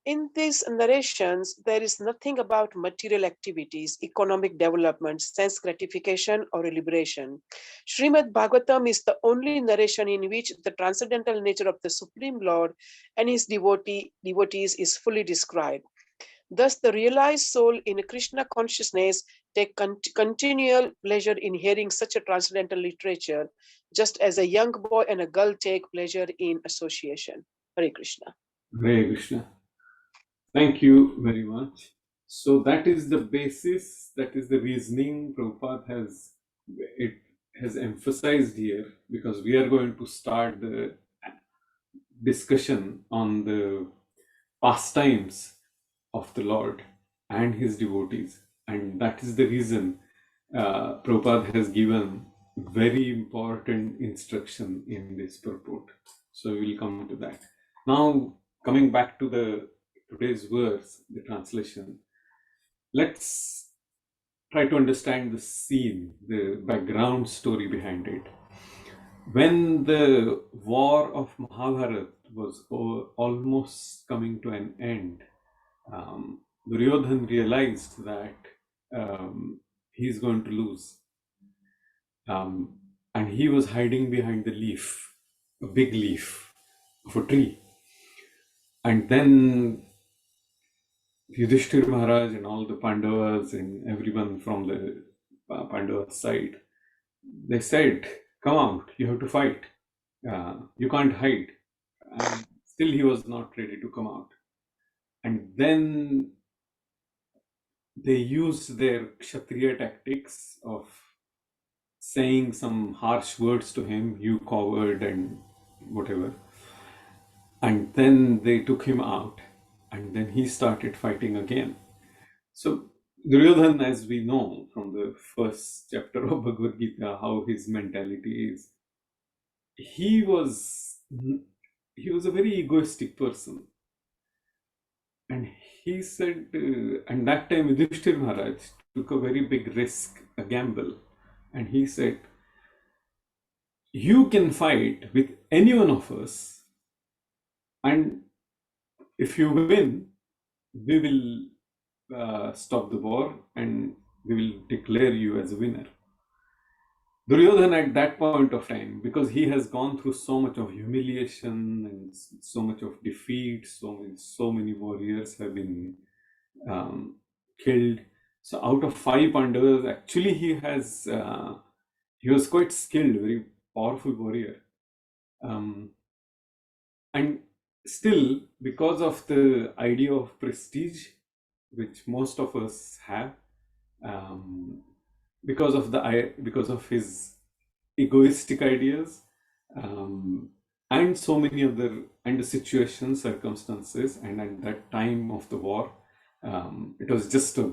In these narrations, there is nothing about material activities, economic development, sense gratification, or liberation. Srimad Bhagavatam is the only narration in which the transcendental nature of the Supreme Lord and his devotees is fully described. Thus, the realized soul in Krishna consciousness take continual pleasure in hearing such a transcendental literature, just as a young boy and a girl take pleasure in association. Hare Krishna. Hare Krishna. Thank you very much. So that is the basis, that is the reasoning Prabhupada has emphasized here, because we are going to start the discussion on the pastimes of the Lord and his devotees. And that is the reason Prabhupada has given very important instruction in this purport. So we will come to that. Now, coming back to today's verse, the translation, let's try to understand the scene, the background story behind it. When the war of Mahabharata was almost coming to an end, Duryodhan realized that he's going to lose. And he was hiding behind the leaf, a big leaf of a tree. And then Yudhishthir Maharaj and all the Pandavas and everyone from the Pandava side, they said, come out, you have to fight. You can't hide. And still he was not ready to come out. And then they used their Kshatriya tactics of saying some harsh words to him, you coward and whatever. And then they took him out, and then he started fighting again. So Duryodhan, as we know from the first chapter of Bhagavad Gita, how his mentality is, he was a very egoistic person. And he said, and that time Yudhishthir Maharaj took a very big risk, a gamble. And he said, you can fight with any one of us, and if you win, we will stop the war and we will declare you as a winner. Duryodhan at that point of time, because he has gone through so much of humiliation and so much of defeat, so many warriors have been killed. So out of 5 Pandavas, actually he was quite skilled, very powerful warrior. And still, because of the idea of prestige, which most of us have, because of his egoistic ideas, and so many other, and the situation, circumstances, and at that time of the war, it was just a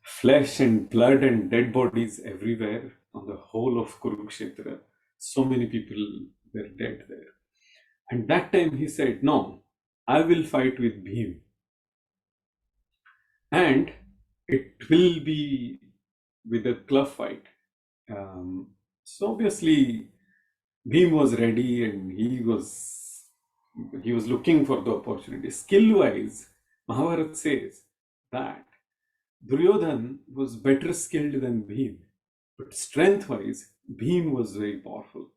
flesh and blood and dead bodies everywhere on the whole of Kurukshetra. So many people were dead there. And that time he said, no, I will fight with Bhim. And it will be with a club fight. So obviously Bhim was ready and he was looking for the opportunity. Skill-wise, Mahabharata says that Duryodhan was better skilled than Bhim. But strength-wise, Bhim was very powerful.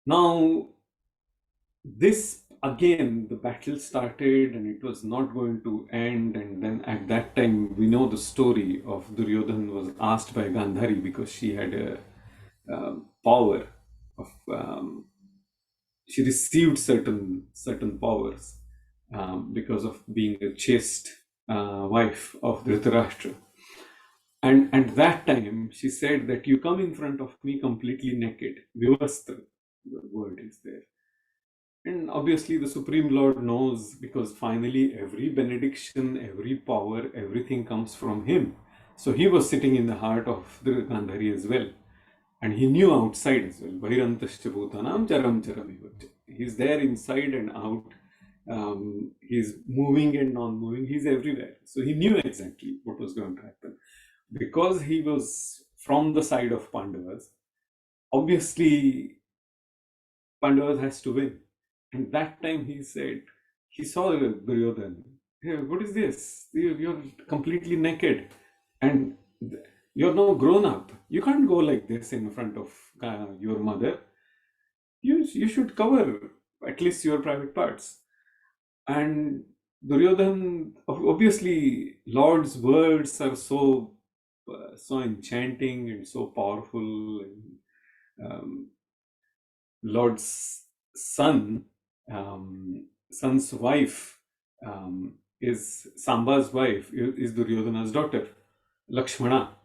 Now, this again, the battle started and it was not going to end. And then at that time, we know the story of Duryodhan was asked by Gandhari, because she had a power of, she received certain powers because of being a chaste wife of Dhritarashtra. And at that time, she said that you come in front of me completely naked. Vivastra, the word is there. And obviously the Supreme Lord knows, because finally every benediction, every power, everything comes from him. So he was sitting in the heart of the Gandhari as well. And he knew outside as well. Bhahirantascha bhutanam charam charamivat. He's there inside and out. He's moving and non-moving. He's everywhere. So he knew exactly what was going to happen. Because he was from the side of Pandavas, obviously Pandavas has to win. And that time he said, he saw Duryodhan, hey, what is this? You're completely naked and you're now grown up. You can't go like this in front of your mother. You should cover at least your private parts. And Duryodhan, obviously, Lord's words are so enchanting and so powerful. And, Lord's son's wife is Samba's wife, is Duryodhana's daughter, Lakshmana.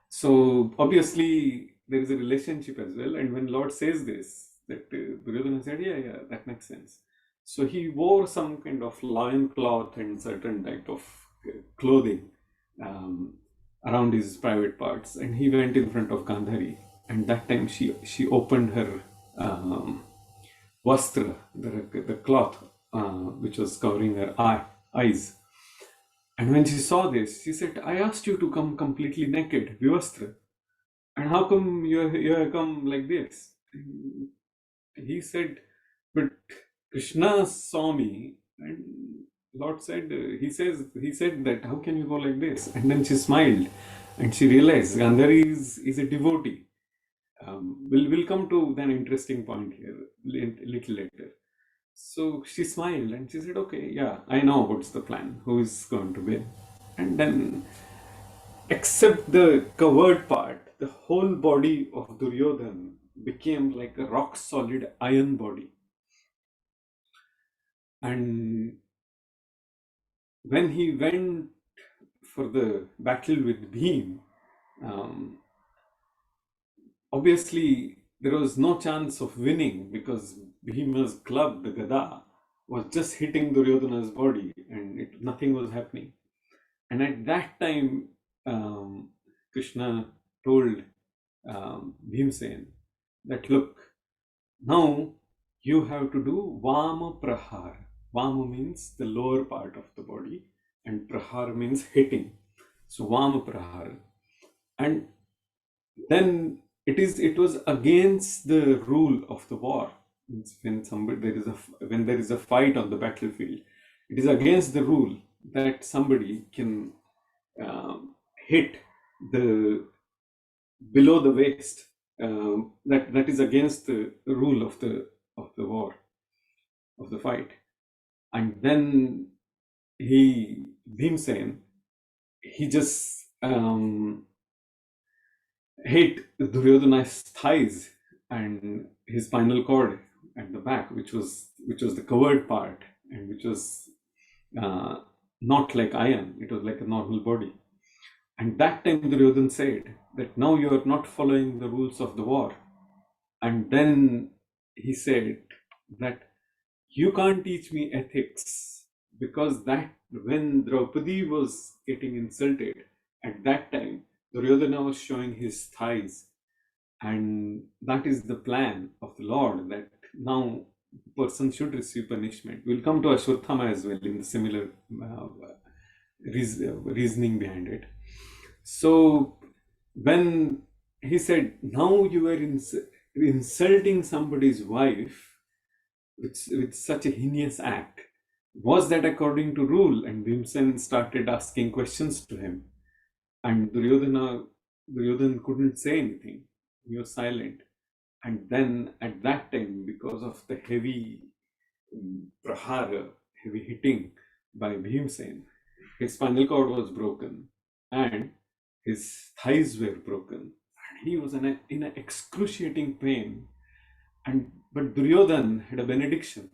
So obviously there is a relationship as well. And when Lord says this, that Duryodhana said, yeah, that makes sense. So he wore some kind of loin cloth and certain type of clothing around his private parts, and he went in front of Gandhari. And that time she opened her vastra, the cloth which was covering her eyes. And when she saw this, she said, I asked you to come completely naked, vivastra. And how come you have come like this? And he said, but Krishna saw me, and Lord said, he said that, how can you go like this? And then she smiled, and she realized Gandhari is a devotee. We'll come to an interesting point here a little later. So she smiled and she said, okay, yeah, I know what's the plan, who is going to win. And then, except the covered part, the whole body of Duryodhana became like a rock solid iron body. And when he went for the battle with Bhim, obviously there was no chance of winning because Bhima's club, the Gada, was just hitting Duryodhana's body and nothing was happening. And at that time, Krishna told Bhimsen that, look, now you have to do Vama Prahar. Vama means the lower part of the body and Prahar means hitting. So Vama Prahar. And then it was against the rule of the war. When there is a fight on the battlefield, it is against the rule that somebody can hit the below the waist. That is against the rule of the war, of the fight. And then Bhimsen, he just hit Duryodhana's thighs and his spinal cord at the back, which was the covered part, and which was not like iron, it was like a normal body. And that time Duryodhana said that now you are not following the rules of the war. And then he said that you can't teach me ethics, because that when Draupadi was getting insulted, at that time Duryodhana was showing his thighs, and that is the plan of the Lord, that now the person should receive punishment. We'll come to Ashwatthama as well in the similar reasoning behind it. So when he said, now you are insulting somebody's wife with such a heinous act, was that according to rule? And Bhimsen started asking questions to him, and Duryodhana couldn't say anything. He was silent. And then at that time, because of the heavy prahara, heavy hitting by Bhimsen, his spinal cord was broken and his thighs were broken, and he was in an excruciating pain. But Duryodhana had a benediction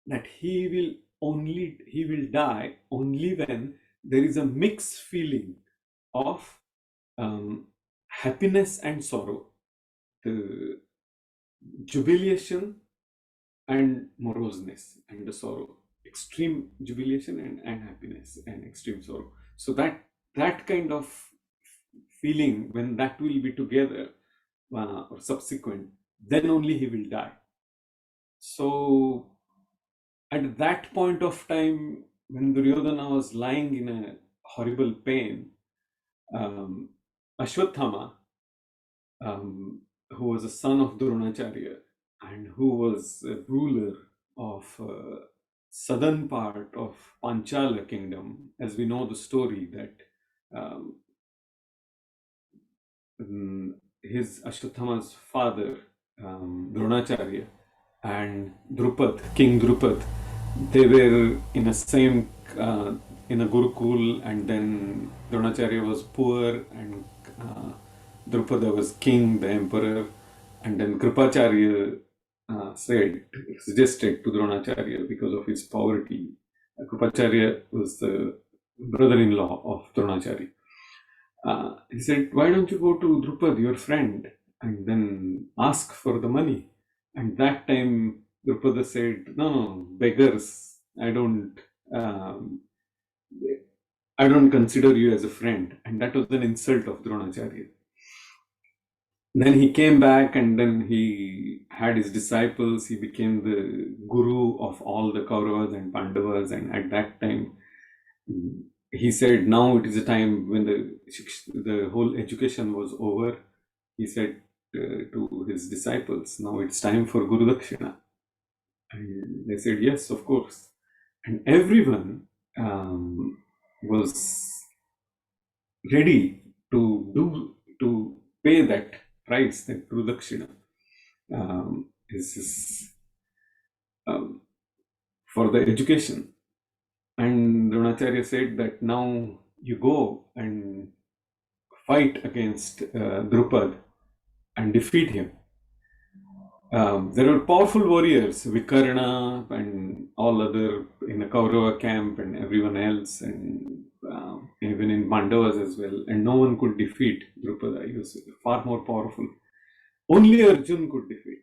that he will die only when there is a mixed feeling of happiness and sorrow, the jubilation and moroseness and the sorrow, extreme jubilation and happiness and extreme sorrow. So that kind of feeling, when that will be together or subsequent, then only he will die. So at that point of time, when Duryodhana was lying in a horrible pain, Ashwatthama, who was a son of Dronacharya and who was a ruler of southern part of Panchala kingdom, as we know the story that his Ashwatthama's father, Dronacharya, and Drupad, King Drupad, they were in a same in a Gurukul, and then Dronacharya was poor and Drupada was king, the emperor, and then Kripacharya suggested to Dronacharya, because of his poverty, Kripacharya was the brother-in-law of Dronacharya. He said, why don't you go to Drupad, your friend, and then ask for the money? And that time Drupada said, no, beggars, I don't consider you as a friend. And that was an insult of Dronacharya. Then he came back and then he had his disciples. He became the guru of all the Kauravas and Pandavas. And at that time, he said, now it is a time when the whole education was over. He said to his disciples, now it's time for Guru Dakshina. And they said, yes, of course. And everyone was ready to pay that price, that Guru Dakshina. This is for the education. And Dronacharya said that now you go and fight against Drupad and defeat him. There were powerful warriors, Vikarna and all other in the Kaurava camp and everyone else, and even in Pandavas as well. And no one could defeat Drupada. He was far more powerful. Only Arjun could defeat.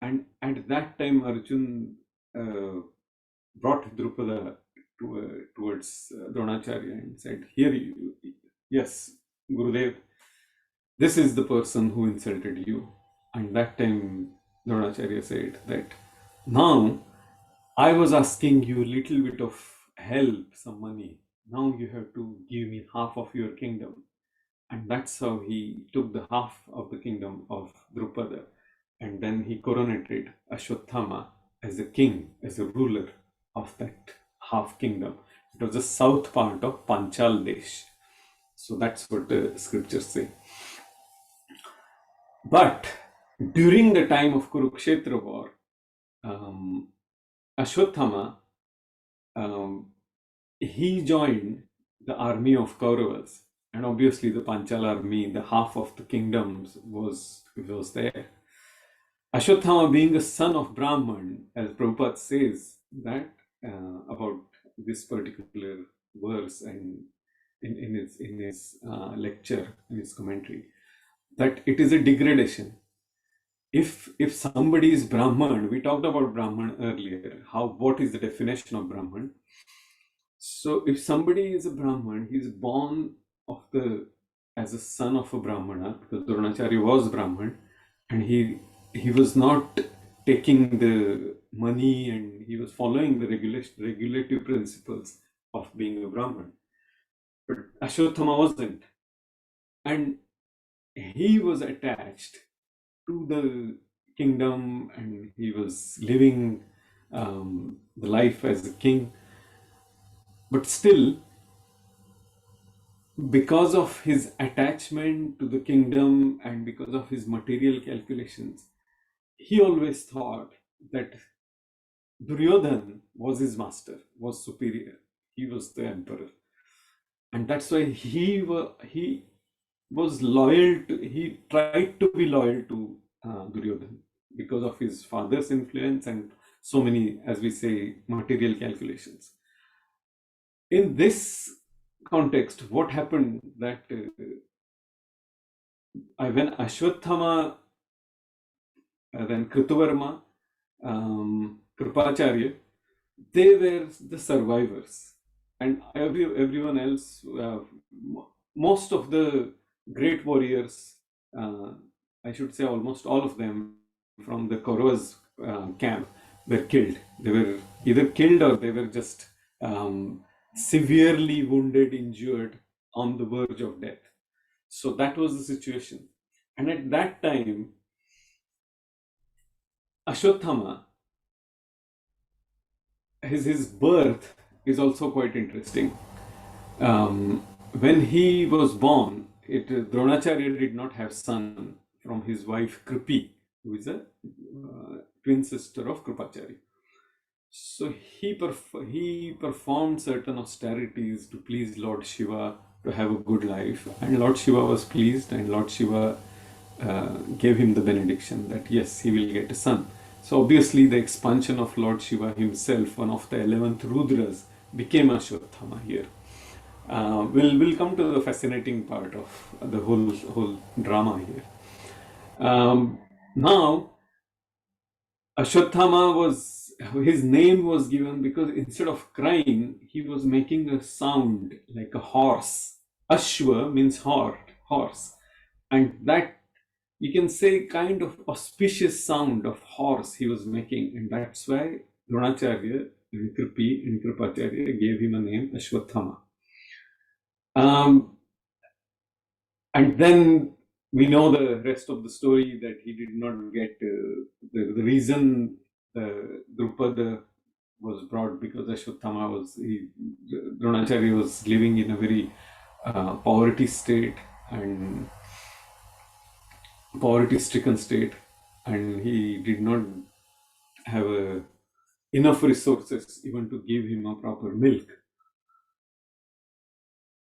And at that time, Arjun brought Drupada towards Dronacharya and said, yes, Gurudev, this is the person who insulted you. And that time Dronacharya said that, now I was asking you a little bit of help, some money. Now you have to give me half of your kingdom. And that's how he took the half of the kingdom of Drupada. And then he coronated Ashwatthama as a king, as a ruler of that half kingdom. It was the south part of Panchal Desh. So that's what the scriptures say. But during the time of Kurukshetra war, Ashwatthama, he joined the army of Kauravas. And obviously the Panchal army, the half of the kingdoms was there. Ashwatthama, being a son of Brahman, as Prabhupada says that about this particular verse and in his lecture, in his commentary, that it is a degradation. If somebody is Brahman, we talked about Brahman earlier, what is the definition of Brahman? So if somebody is a Brahman, he is born as a son of a Brahmana, because Dronacharya was Brahman, and he was not taking the money, and he was following the regulative principles of being a Brahman. But Ashwatthama wasn't. And he was attached to the kingdom, and he was living the life as a king. But still, because of his attachment to the kingdom and because of his material calculations, he always thought that Duryodhan was his master, was superior. He was the emperor. And that's why he tried to be loyal to Duryodhan because of his father's influence and so many, as we say, material calculations. In this context, what happened that when Ashwatthama, then Krituvarma, Kripacharya, they were the survivors, and everyone else, most of the great warriors, I should say almost all of them from the Kauravas camp were killed. They were either killed or they were just severely wounded, injured, on the verge of death. So that was the situation. And at that time, Ashwatthama, his birth is also quite interesting. When he was born, Dronacharya did not have son from his wife Kripi, who is a twin sister of Kripacharya. So he performed certain austerities to please Lord Shiva, to have a good life, and Lord Shiva was pleased, and Lord Shiva gave him the benediction that yes, he will get a son. So obviously the expansion of Lord Shiva himself, one of the 11th Rudras, became Ashwatthama here. We'll come to the fascinating part of the whole drama here. Now, Ashwatthama his name was given because instead of crying, he was making a sound like a horse. Ashwa means horse. And that, you can say, kind of auspicious sound of horse he was making. And that's why Dronacharya and Kripacharya gave him a name, Ashwatthama. And then we know the rest of the story, that he did not get the reason Drupada was brought, because Ashwatthama Dronacharya was living in a very poverty state and poverty-stricken state, and he did not have enough resources even to give him a proper milk.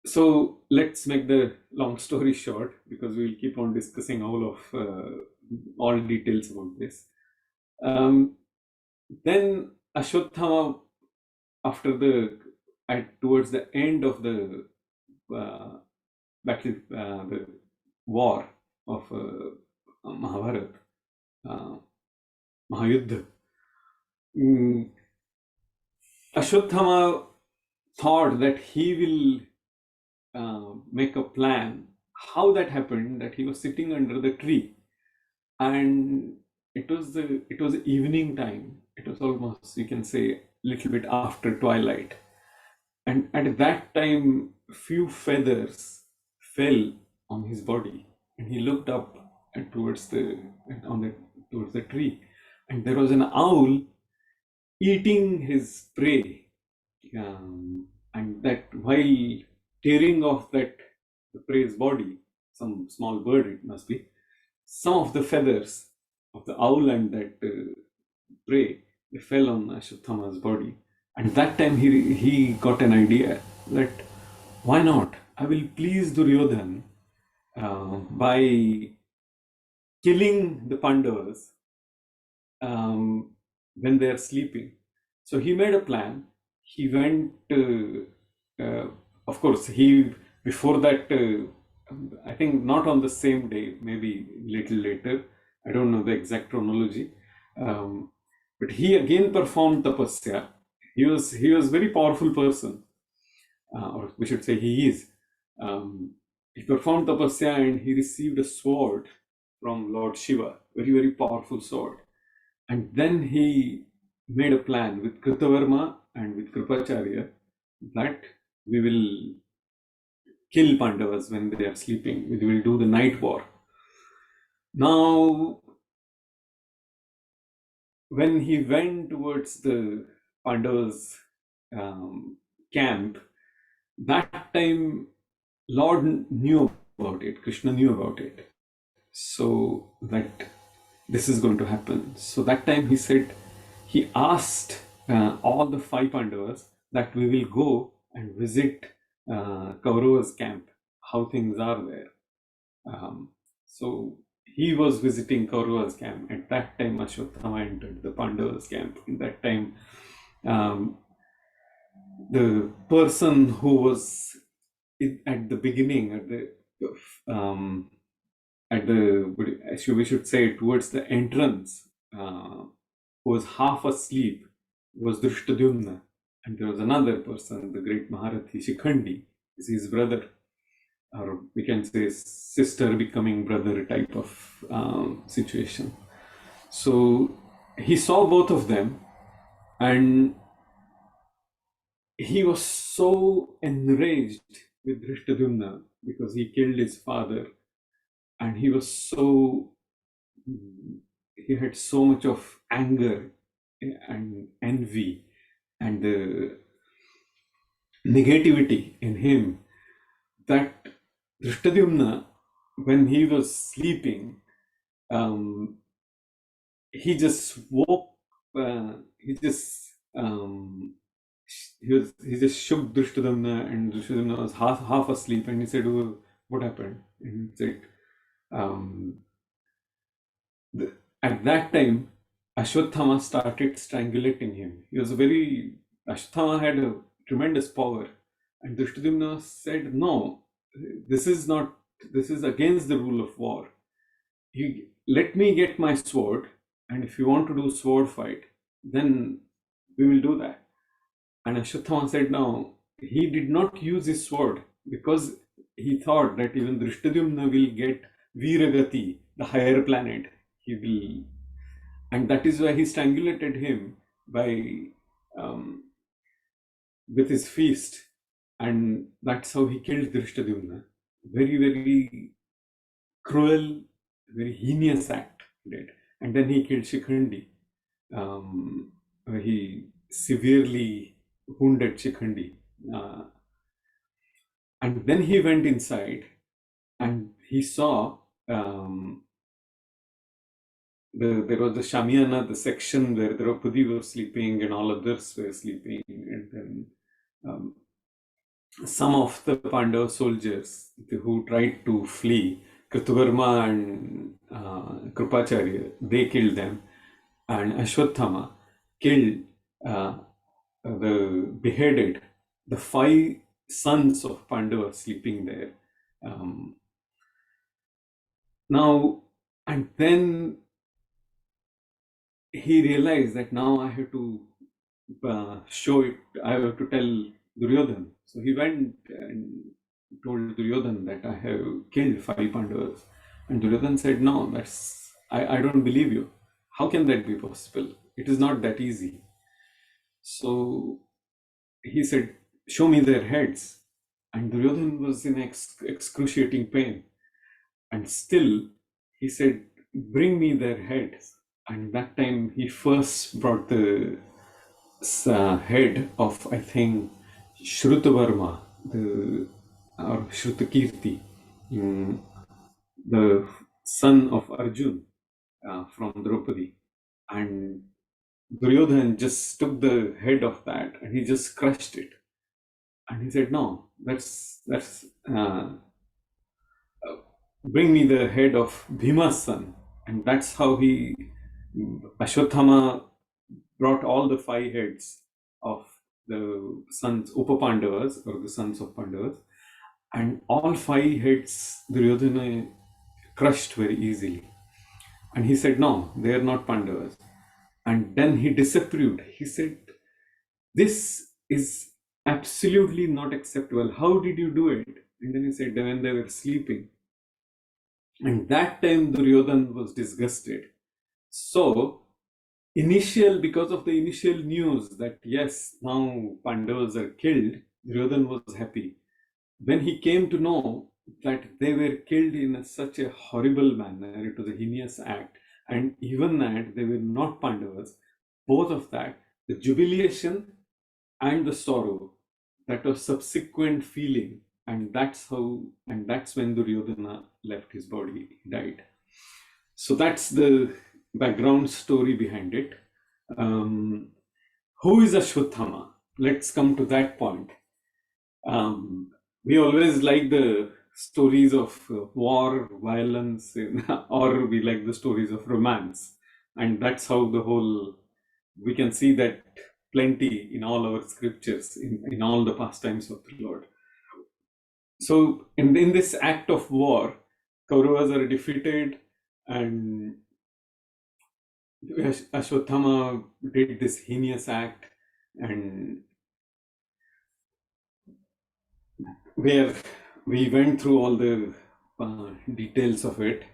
So let's make the long story short, because we'll keep on discussing all details about this. Then Ashwatthama, towards the end of the battle, the war of Mahabharata, Mahayuddha, Ashwatthama thought that he will make a plan. How that happened, that he was sitting under the tree, and it was evening time. It was almost, you can say, a little bit after twilight, and at that time few feathers fell on his body, and he looked up and towards the tree, and there was an owl eating his prey, and that while tearing off the prey's body, some small bird it must be, some of the feathers of the owl and that prey, they fell on Ashwatthama's body. And that time he got an idea that, why not? I will please Duryodhan by killing the Pandavas when they are sleeping. So he made a plan. He went, of course, before that, I think not on the same day, maybe little later, I don't know the exact chronology, but he again performed tapasya. He was very powerful person, or we should say he is. He performed tapasya and he received a sword from Lord Shiva, very, very powerful sword. And then he made a plan with Kritavarma and with Kripacharya that we will kill Pandavas when they are sleeping. We will do the night war. Now, when he went towards the Pandavas' camp, that time Lord knew about it, Krishna knew about it. So that this is going to happen. So that time he asked all the 5 Pandavas that we will go and visit Kaurava's camp, how things are there. So he was visiting Kaurava's camp. At that time, Ashwatthama entered the Pandavas' camp. In that time, the person who was at the beginning, we should say towards the entrance, who was half asleep, was Drishtadyumna. And there was another person, the great Maharathi Shikhandi, is his brother, or we can say sister becoming brother type of situation. So he saw both of them, and he was so enraged with Drishtadyumna because he killed his father, and he had so much of anger and envy and negativity in him, that Drishtadyumna, when he was sleeping, he just woke, he just shook Drishtadyumna, and Drishtadyumna was half asleep, and he said, "Oh, what happened?" And he said, at that time, Ashwatthama started strangulating him. Ashwatthama had a tremendous power. And Drishtadyumna said, no, this is against the rule of war. Let me get my sword, and if you want to do sword fight, then we will do that. And Ashwatthama said, no, he did not use his sword because he thought that even Drishtadyumna will get Viragati, the higher planet. And that is why he strangulated him with his fist, and that's how he killed Drishtadyumna. Very, very cruel, very heinous act he did. And then he killed Shikhandi. He severely wounded Shikhandi. And then he went inside and he saw there was the Shamiana, the section where Draupadi was sleeping and all others were sleeping. And then some of the Pandava soldiers who tried to flee, Kritavarma and Krupacharya, they killed them. And Ashwatthama killed, beheaded the 5 sons of Pandava sleeping there. And then he realized that now I have to show it, I have to tell Duryodhan. So he went and told Duryodhan that I have killed 5 Pandavas. And Duryodhan said, no, I don't believe you. How can that be possible? It is not that easy. So he said, show me their heads. And Duryodhan was in excruciating pain. And still, he said, bring me their heads. And that time he first brought the head of, I think, Shrutavarma, or Shrutakirti, the son of Arjun from Draupadi. And Duryodhan just took the head of that and he just crushed it. And he said, no, bring me the head of Bhima's son. And that's how Ashwatthama brought all the 5 heads of the sons, Upapandavas, or the sons of Pandavas. And all 5 heads Duryodhana crushed very easily. And he said, no, they are not Pandavas. And then he disapproved. He said, this is absolutely not acceptable. How did you do it? And then he said, when they were sleeping. And that time Duryodhan was disgusted. So, because of the initial news that yes, now Pandavas are killed, Duryodhan was happy. When he came to know that they were killed in such a horrible manner, it was a heinous act, and even that they were not Pandavas, both of that, the jubilation and the sorrow, that was subsequent feeling, and that's when Duryodhana left his body, he died. So that's the background story behind it. Who is Ashwatthama? Let's come to that point. We always like the stories of war, violence, or we like the stories of romance. And that's how we can see that plenty in all our scriptures, in all the pastimes of the Lord. So in this act of war, Kauravas are defeated, and Ashwatthama did this heinous act, and where we went through all the details of it.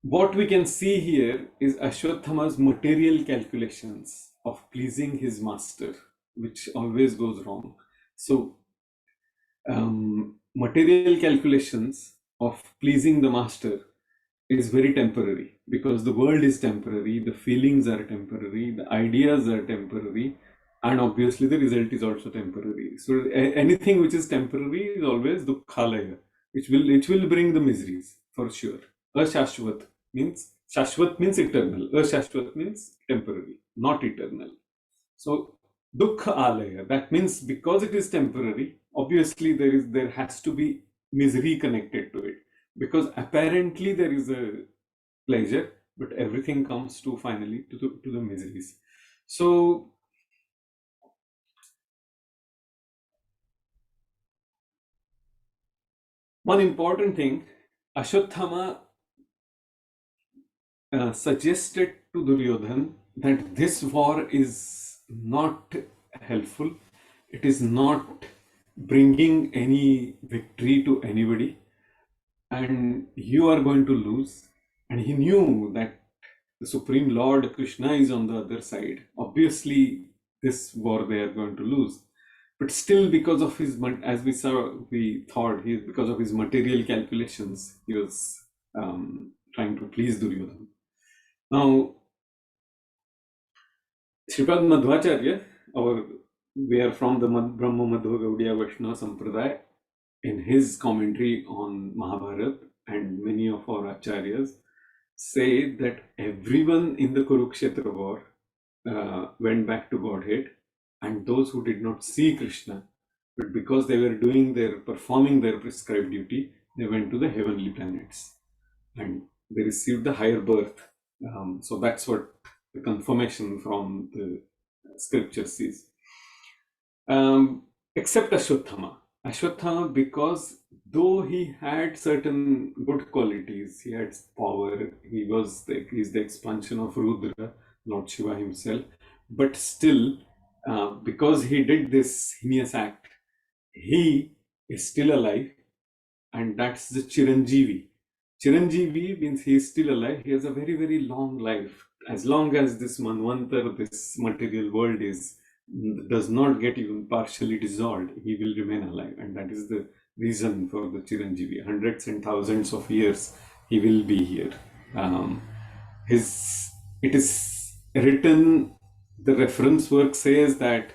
What we can see here is Ashwatthama's material calculations of pleasing his master, which always goes wrong. So material calculations of pleasing the master is very temporary, because the world is temporary, the feelings are temporary, the ideas are temporary, and obviously the result is also temporary. So anything which is temporary is always dukkhalaya, which will bring the miseries for sure. Ashashvat means eternal. Ashashvat means temporary, not eternal. So dukkha alaya, that means because it is temporary, obviously there has to be misery connected to it, because apparently there is a pleasure, but everything comes to finally to the miseries. So one important thing, Ashwatthama suggested to Duryodhan that this war is not helpful. It is not bringing any victory to anybody, and you are going to lose. And he knew that the Supreme Lord Krishna is on the other side. Obviously, this war they are going to lose. But still, because of his, as we thought, because of his material calculations, he was trying to please Duryodhan. Now, Sripad Madhvacharya, we are from the Brahma Madhva Gaudiya Vaishnava Sampradaya, in his commentary on Mahabharata, and many of our acharyas say that everyone in the Kurukshetra war went back to Godhead, and those who did not see Krishna, but because they were performing their prescribed duty, they went to the heavenly planets and they received the higher birth. So that's what the confirmation from the scriptures is. Except Ashwatthama. Ashwatthama, because though he had certain good qualities, he had power, he's the expansion of Rudra, Lord Shiva himself, but still, because he did this heinous act, he is still alive, and that's the Chiranjeevi. Chiranjeevi means he is still alive. He has a very, very long life. As long as this Manvantar, this material world does not get even partially dissolved, he will remain alive. And that is the reason for the Chiranjeevi. Hundreds and thousands of years he will be here. It is written, the reference work says that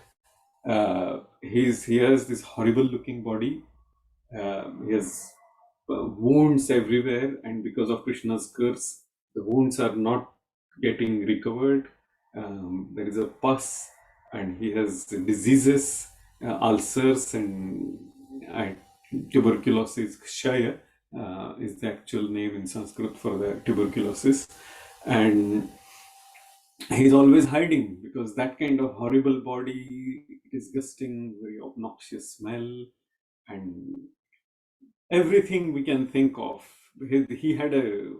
he has this horrible looking body. He has wounds everywhere, and because of Krishna's curse, the wounds are not getting recovered. There is a pus, and he has diseases, ulcers, and tuberculosis. Kshaya is the actual name in Sanskrit for the tuberculosis, and he's always hiding because that kind of horrible body, disgusting, very obnoxious smell, and everything we can think of. He had a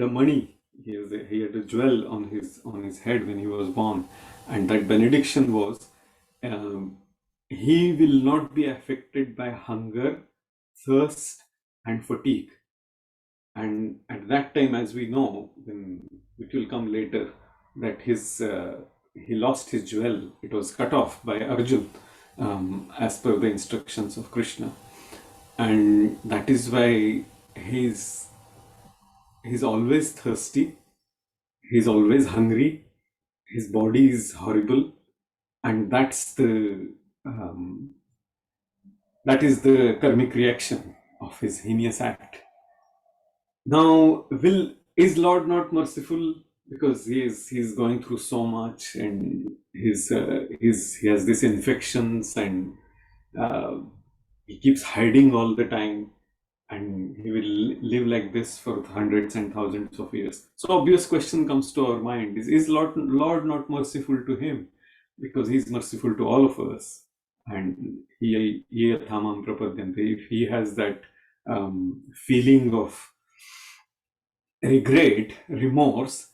money. He had a jewel on his head when he was born, and that benediction was, he will not be affected by hunger, thirst, and fatigue. And at that time, as we know, it will come later, that he lost his jewel. It was cut off by Arjun, as per the instructions of Krishna. And that is why he's always thirsty, he's always hungry, his body is horrible, and that is the karmic reaction of his heinous act. Now, is Lord not merciful because he's going through so much, and he has these infections, and he keeps hiding all the time, and he will live like this for hundreds and thousands of years. So obvious question comes to our mind is Lord not merciful to him? Because he's merciful to all of us. And if he has that feeling of regret, remorse,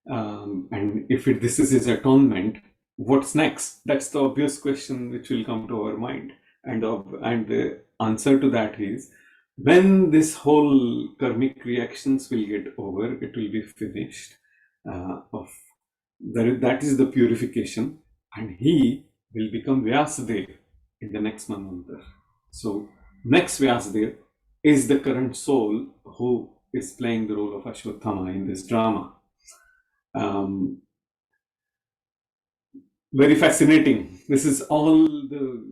and if this is his atonement, what's next? That's the obvious question which will come to our mind. And the answer to that is, when this whole karmic reactions will get over, it will be finished. That is the purification, and he will become Vyasadeva in the next Manvantar. So next Vyasadeva is the current soul who is playing the role of Ashwatthama in this drama. Very fascinating. This is all the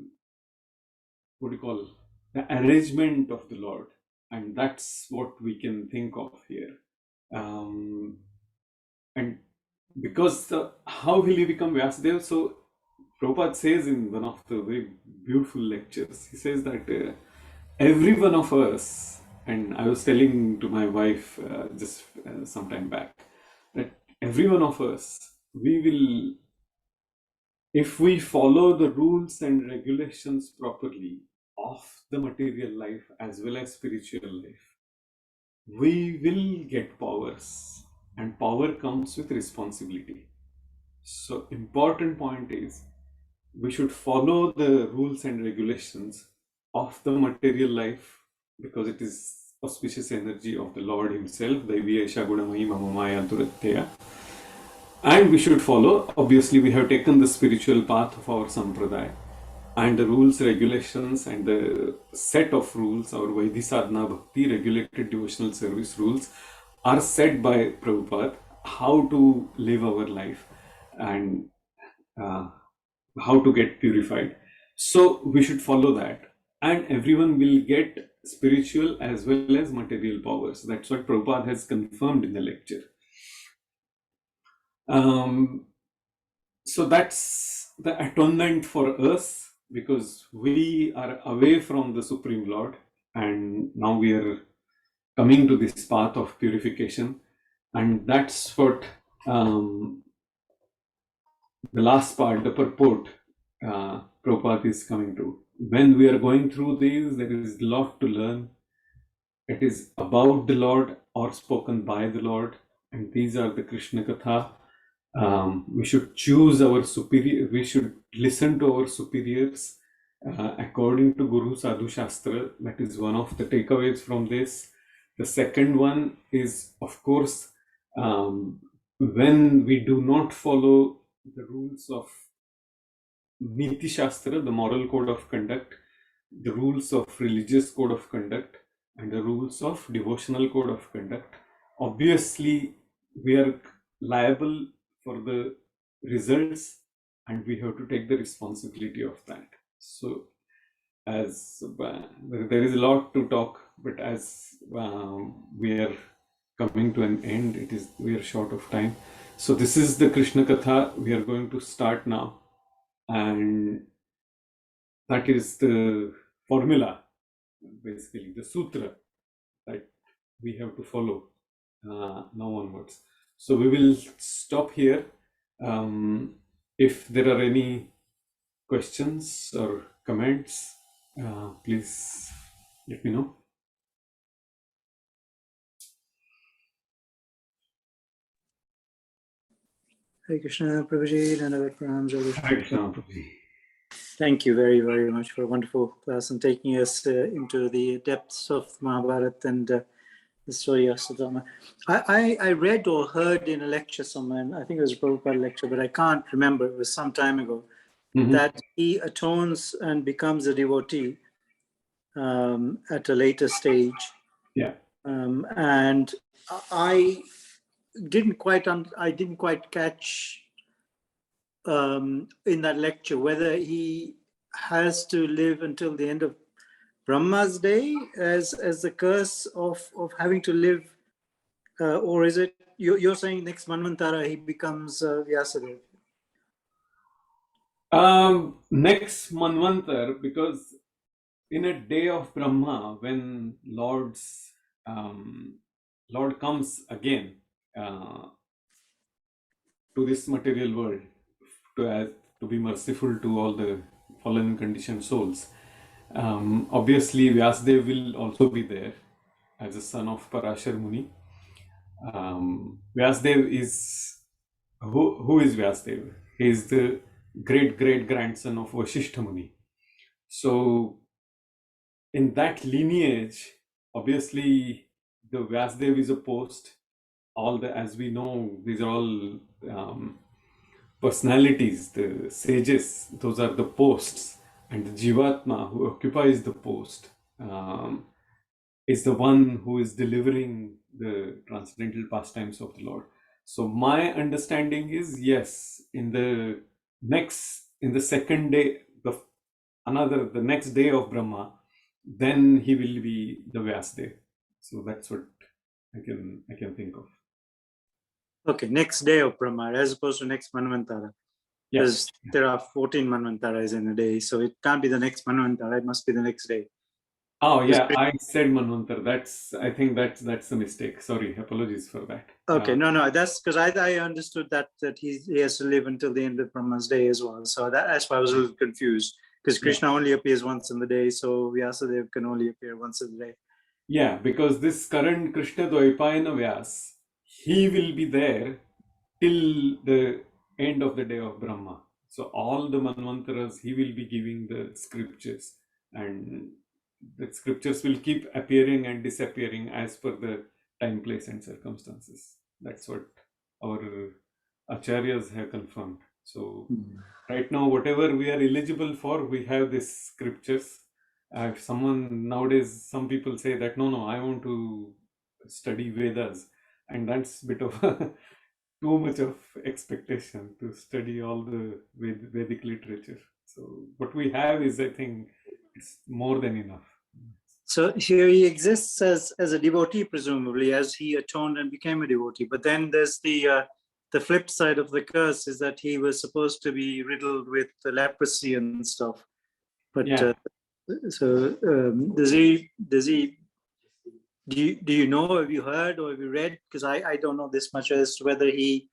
arrangement of the Lord, and that's what we can think of here. And because how will he become Vyasadeva? So Prabhupada says in one of the very beautiful lectures, he says that every one of us And I was telling to my wife just some time back that every one of us, we will, if we follow the rules and regulations properly of the material life as well as spiritual life, we will get powers, and power comes with responsibility. So important point is we should follow the rules and regulations of the material life because it is auspicious energy of the Lord himself, and we should follow, obviously we have taken the spiritual path of our sampradaya, and the rules, regulations, and the set of rules, our Vaidhi Sadhana Bhakti regulated devotional service rules are set by Prabhupada, how to live our life and how to get purified. So we should follow that, and everyone will get spiritual as well as material powers. That's what Prabhupada has confirmed in the lecture. So that's the atonement for us, because we are away from the Supreme Lord and now we are coming to this path of purification. And that's what the last part, the purport, Prabhupada is coming to. When we are going through these, there is a lot to learn. It is about the Lord or spoken by the Lord, and these are the Krishna Katha. We should choose our superior, we should listen to our superiors according to Guru Sadhu Shastra. That is one of the takeaways from this. The second one is, of course, when we do not follow the rules of Niti Shastra, the moral code of conduct, the rules of religious code of conduct, and the rules of devotional code of conduct, obviously we are liable for the results and we have to take the responsibility of that. So as there is a lot to talk, but as we are coming to an end, we are short of time. So this is the Krishna Katha we are going to start now, and that is the formula, basically the sutra that we have to follow now onwards. So we will stop here. If there are any questions or comments, please let me know. Hare Krishna, Prabhuji, Dandavat Pranams, Hare Krishna, Prabhuji. Thank you very, very much for a wonderful class and taking us into the depths of Mahabharata and the story of Sudama. I read or heard in a lecture somewhere, I think it was a Prabhupada lecture, but I can't remember, it was some time ago, that he atones and becomes a devotee at a later stage. Yeah. And I didn't quite catch in that lecture whether he has to live until the end of Brahma's day as the curse of having to live, or is it you're saying next Manvantara he becomes Vyasadeva? Next Manvantar, because in a day of Brahma, when Lord comes again to this material world to be merciful to all the fallen conditioned souls, obviously Vyasadeva will also be there as a son of Parashar Muni. Vyasadeva is who is Vyasadeva? He is the great grandson of Vasishtha Muni. So in that lineage, obviously the Vyasadeva is a post. As we know, these are all personalities, the sages, those are the posts, and the Jivatma who occupies the post is the one who is delivering the transcendental pastimes of the Lord. So my understanding is, yes, in the second day, the next day of Brahma, then he will be the Vyasadeva. So that's what I can think of. Okay, next day of Brahma as opposed to next Manvantara. Because there are 14 Manvantaras in a day, so it can't be the next Manvantara, it must be the next day. Oh yeah, I said Manvantar. I think that's a mistake. Sorry, apologies for that. Okay, no, that's because I understood that he has to live until the end of Brahma's day as well. So that's why I was a little confused, because Krishna only appears once in the day, so Vyasadeva can only appear once in the day. Yeah, because this current Krishna Dvaipayana Vyas, he will be there till the end of the day of Brahma. So all the Manvantaras, he will be giving the scriptures, and the scriptures will keep appearing and disappearing as per the time, place, and circumstances. That's what our acharyas have confirmed. So right now, whatever we are eligible for, we have these scriptures. If someone nowadays, some people say that no, I want to study Vedas, and that's a bit of too much of expectation to study all the Vedic literature. So what we have is, I think, it's more than enough. So here he exists as a devotee, presumably, as he atoned and became a devotee. But then there's the flip side of the curse is that he was supposed to be riddled with leprosy and stuff. But Yeah. does he do you know, have you heard or have you read, because I don't know this much, as to whether he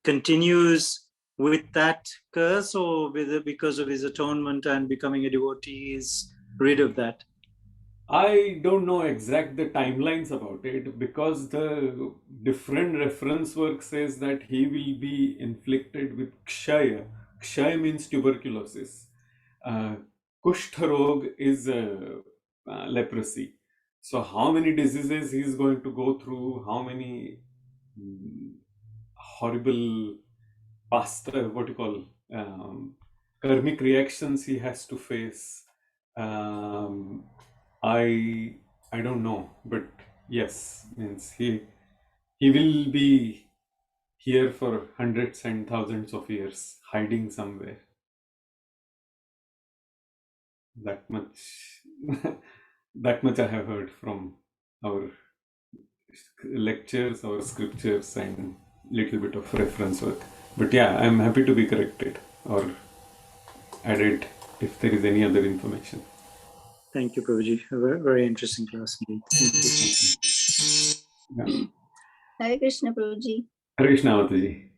continues with that curse, or whether because of his atonement and becoming a devotee is rid of that? I don't know exact the timelines about it, because the different reference work says that he will be inflicted with kshaya. Kshaya means tuberculosis. Kushtarog is leprosy. So how many diseases he is going to go through, how many horrible past, what you call, karmic reactions he has to face. I don't know, but yes, means he will be here for hundreds and thousands of years, hiding somewhere. That much, that much I have heard from our lectures, our scriptures, and little bit of reference work. But yeah, I'm happy to be corrected or added if there is any other information. Thank you, Prabhuji. A very, very interesting class indeed. Thank you. Yeah. Hare Krishna, Prabhuji. Hare Krishna, Mataji.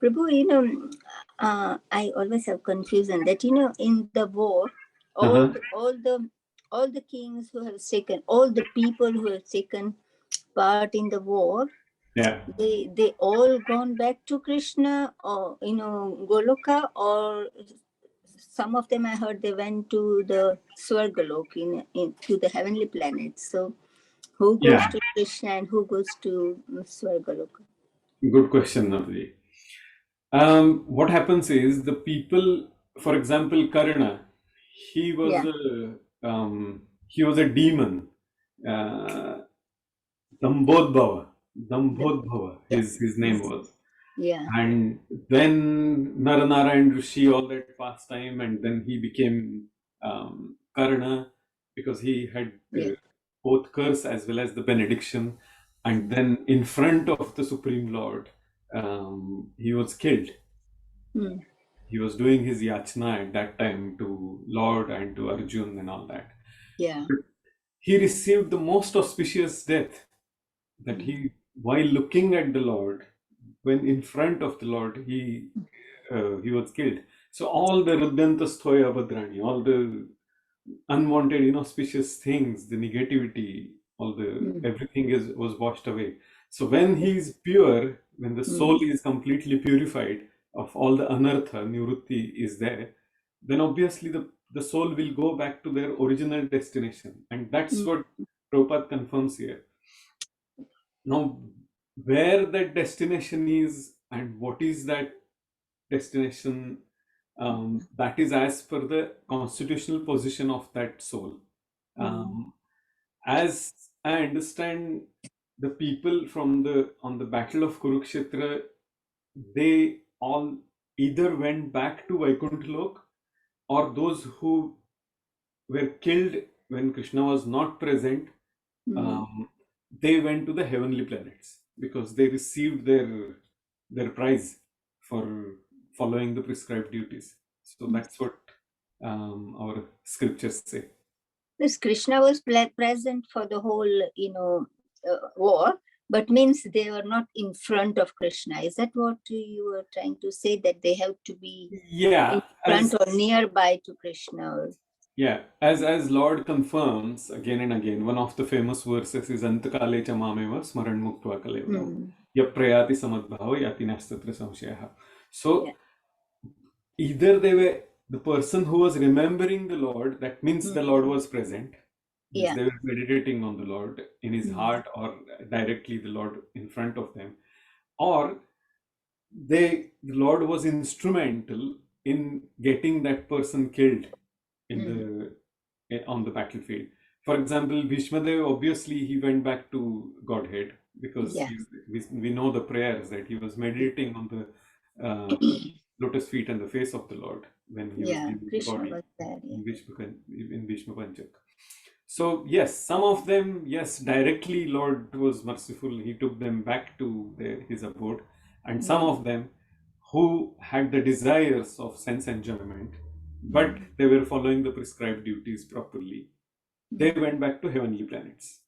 Prabhu, I always have confusion that, in the war, Uh-huh. all the kings who have taken, all the people who have taken part in the war, Yeah. they all gone back to Krishna, or Goloka, or some of them I heard they went to the Swargalok, to the heavenly planets. So who goes to Krishna and who goes to Swargalok? Good question, Mataji. What happens is the people, for example, Karna, he was a demon. Dambodhava, his name was. Yeah. And then Naranarayan Rishi, all that pastime, and then he became Karna, because he had both curse as well as the benediction. And then in front of the Supreme Lord, he was killed. He was doing his yachna at that time to Lord and to Arjun and all that. Yeah. He received the most auspicious death, that while looking at the Lord, when in front of the Lord, he was killed. So all the Ruddantasthoya Bhadrani, all the unwanted, inauspicious things, the negativity, everything was washed away. So when he is pure, when the soul is completely purified of all the anartha, nivrutti is there, then obviously the soul will go back to their original destination. And that's what Prabhupada confirms here. Now, where that destination is and what is that destination, that is as per the constitutional position of that soul. As I understand, the people on the battle of Kurukshetra, they all either went back to Vaikuntha Lok, or those who were killed when Krishna was not present, they went to the heavenly planets, because they received their prize for following the prescribed duties. So that's what our scriptures say. This Krishna was present for the whole, war, but means they were not in front of Krishna. Is that what you were trying to say? That they have to be in front or nearby to Krishna? Or... Yeah, as Lord confirms again and again, one of the famous verses is Antakale cha mameva smaran muktva kalevam yaprayati samadbhava yati nastatra samshayaha. So either they were the person who was remembering the Lord, that means the Lord was present. Yes, they were meditating on the Lord in his heart, or directly the Lord in front of them, or the Lord was instrumental in getting that person killed in on the battlefield. For example, Bhishmadev, obviously he went back to Godhead because we know the prayers that he was meditating on the lotus feet and the face of the Lord when he was leaving the body in Bhishma Panchak. So yes, some of them, yes, directly Lord was merciful. He took them back to his abode. And some of them who had the desires of sense enjoyment, but they were following the prescribed duties properly, they went back to heavenly planets.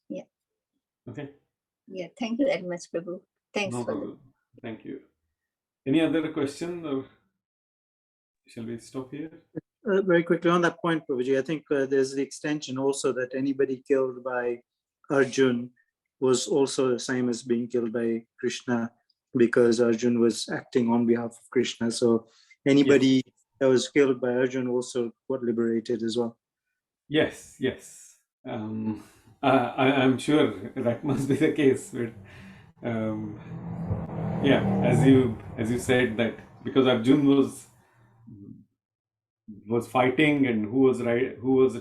Yeah. Okay. Yeah. Thank you very much, Prabhu. Thanks No for problem. Thank you. Any other question, or shall we stop here? Very quickly on that point, Prabhuji, I think there's the extension also that anybody killed by Arjun was also the same as being killed by Krishna, because Arjun was acting on behalf of Krishna. So anybody that was killed by Arjun also got liberated as well. Yes, yes. I'm sure that must be the case. But yeah, as you said, that because Arjun was fighting, and who was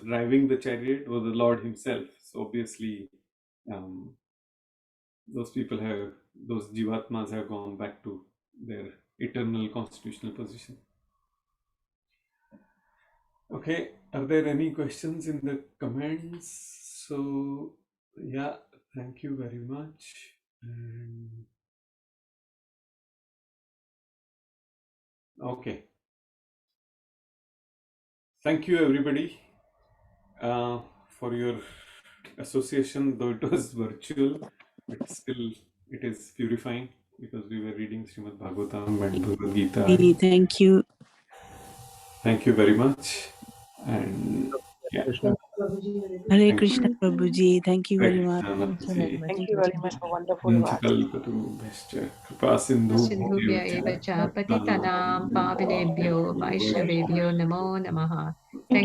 driving the chariot was the Lord himself. So obviously, those jivatmas have gone back to their eternal constitutional position. Okay, are there any questions in the comments? So yeah, thank you very much. And okay, thank you everybody for your association, though it was virtual, but still it is purifying because we were reading Srimad Bhagavatam and Bhagavad Gita. Thank you. Thank you very much. And yeah. Hare Krishna Prabhuji. Thank you very much. Thank you very much for wonderful words. Sindhubhya eva cha patitanam pavanebhyo vaishnavebhyo namo namaha.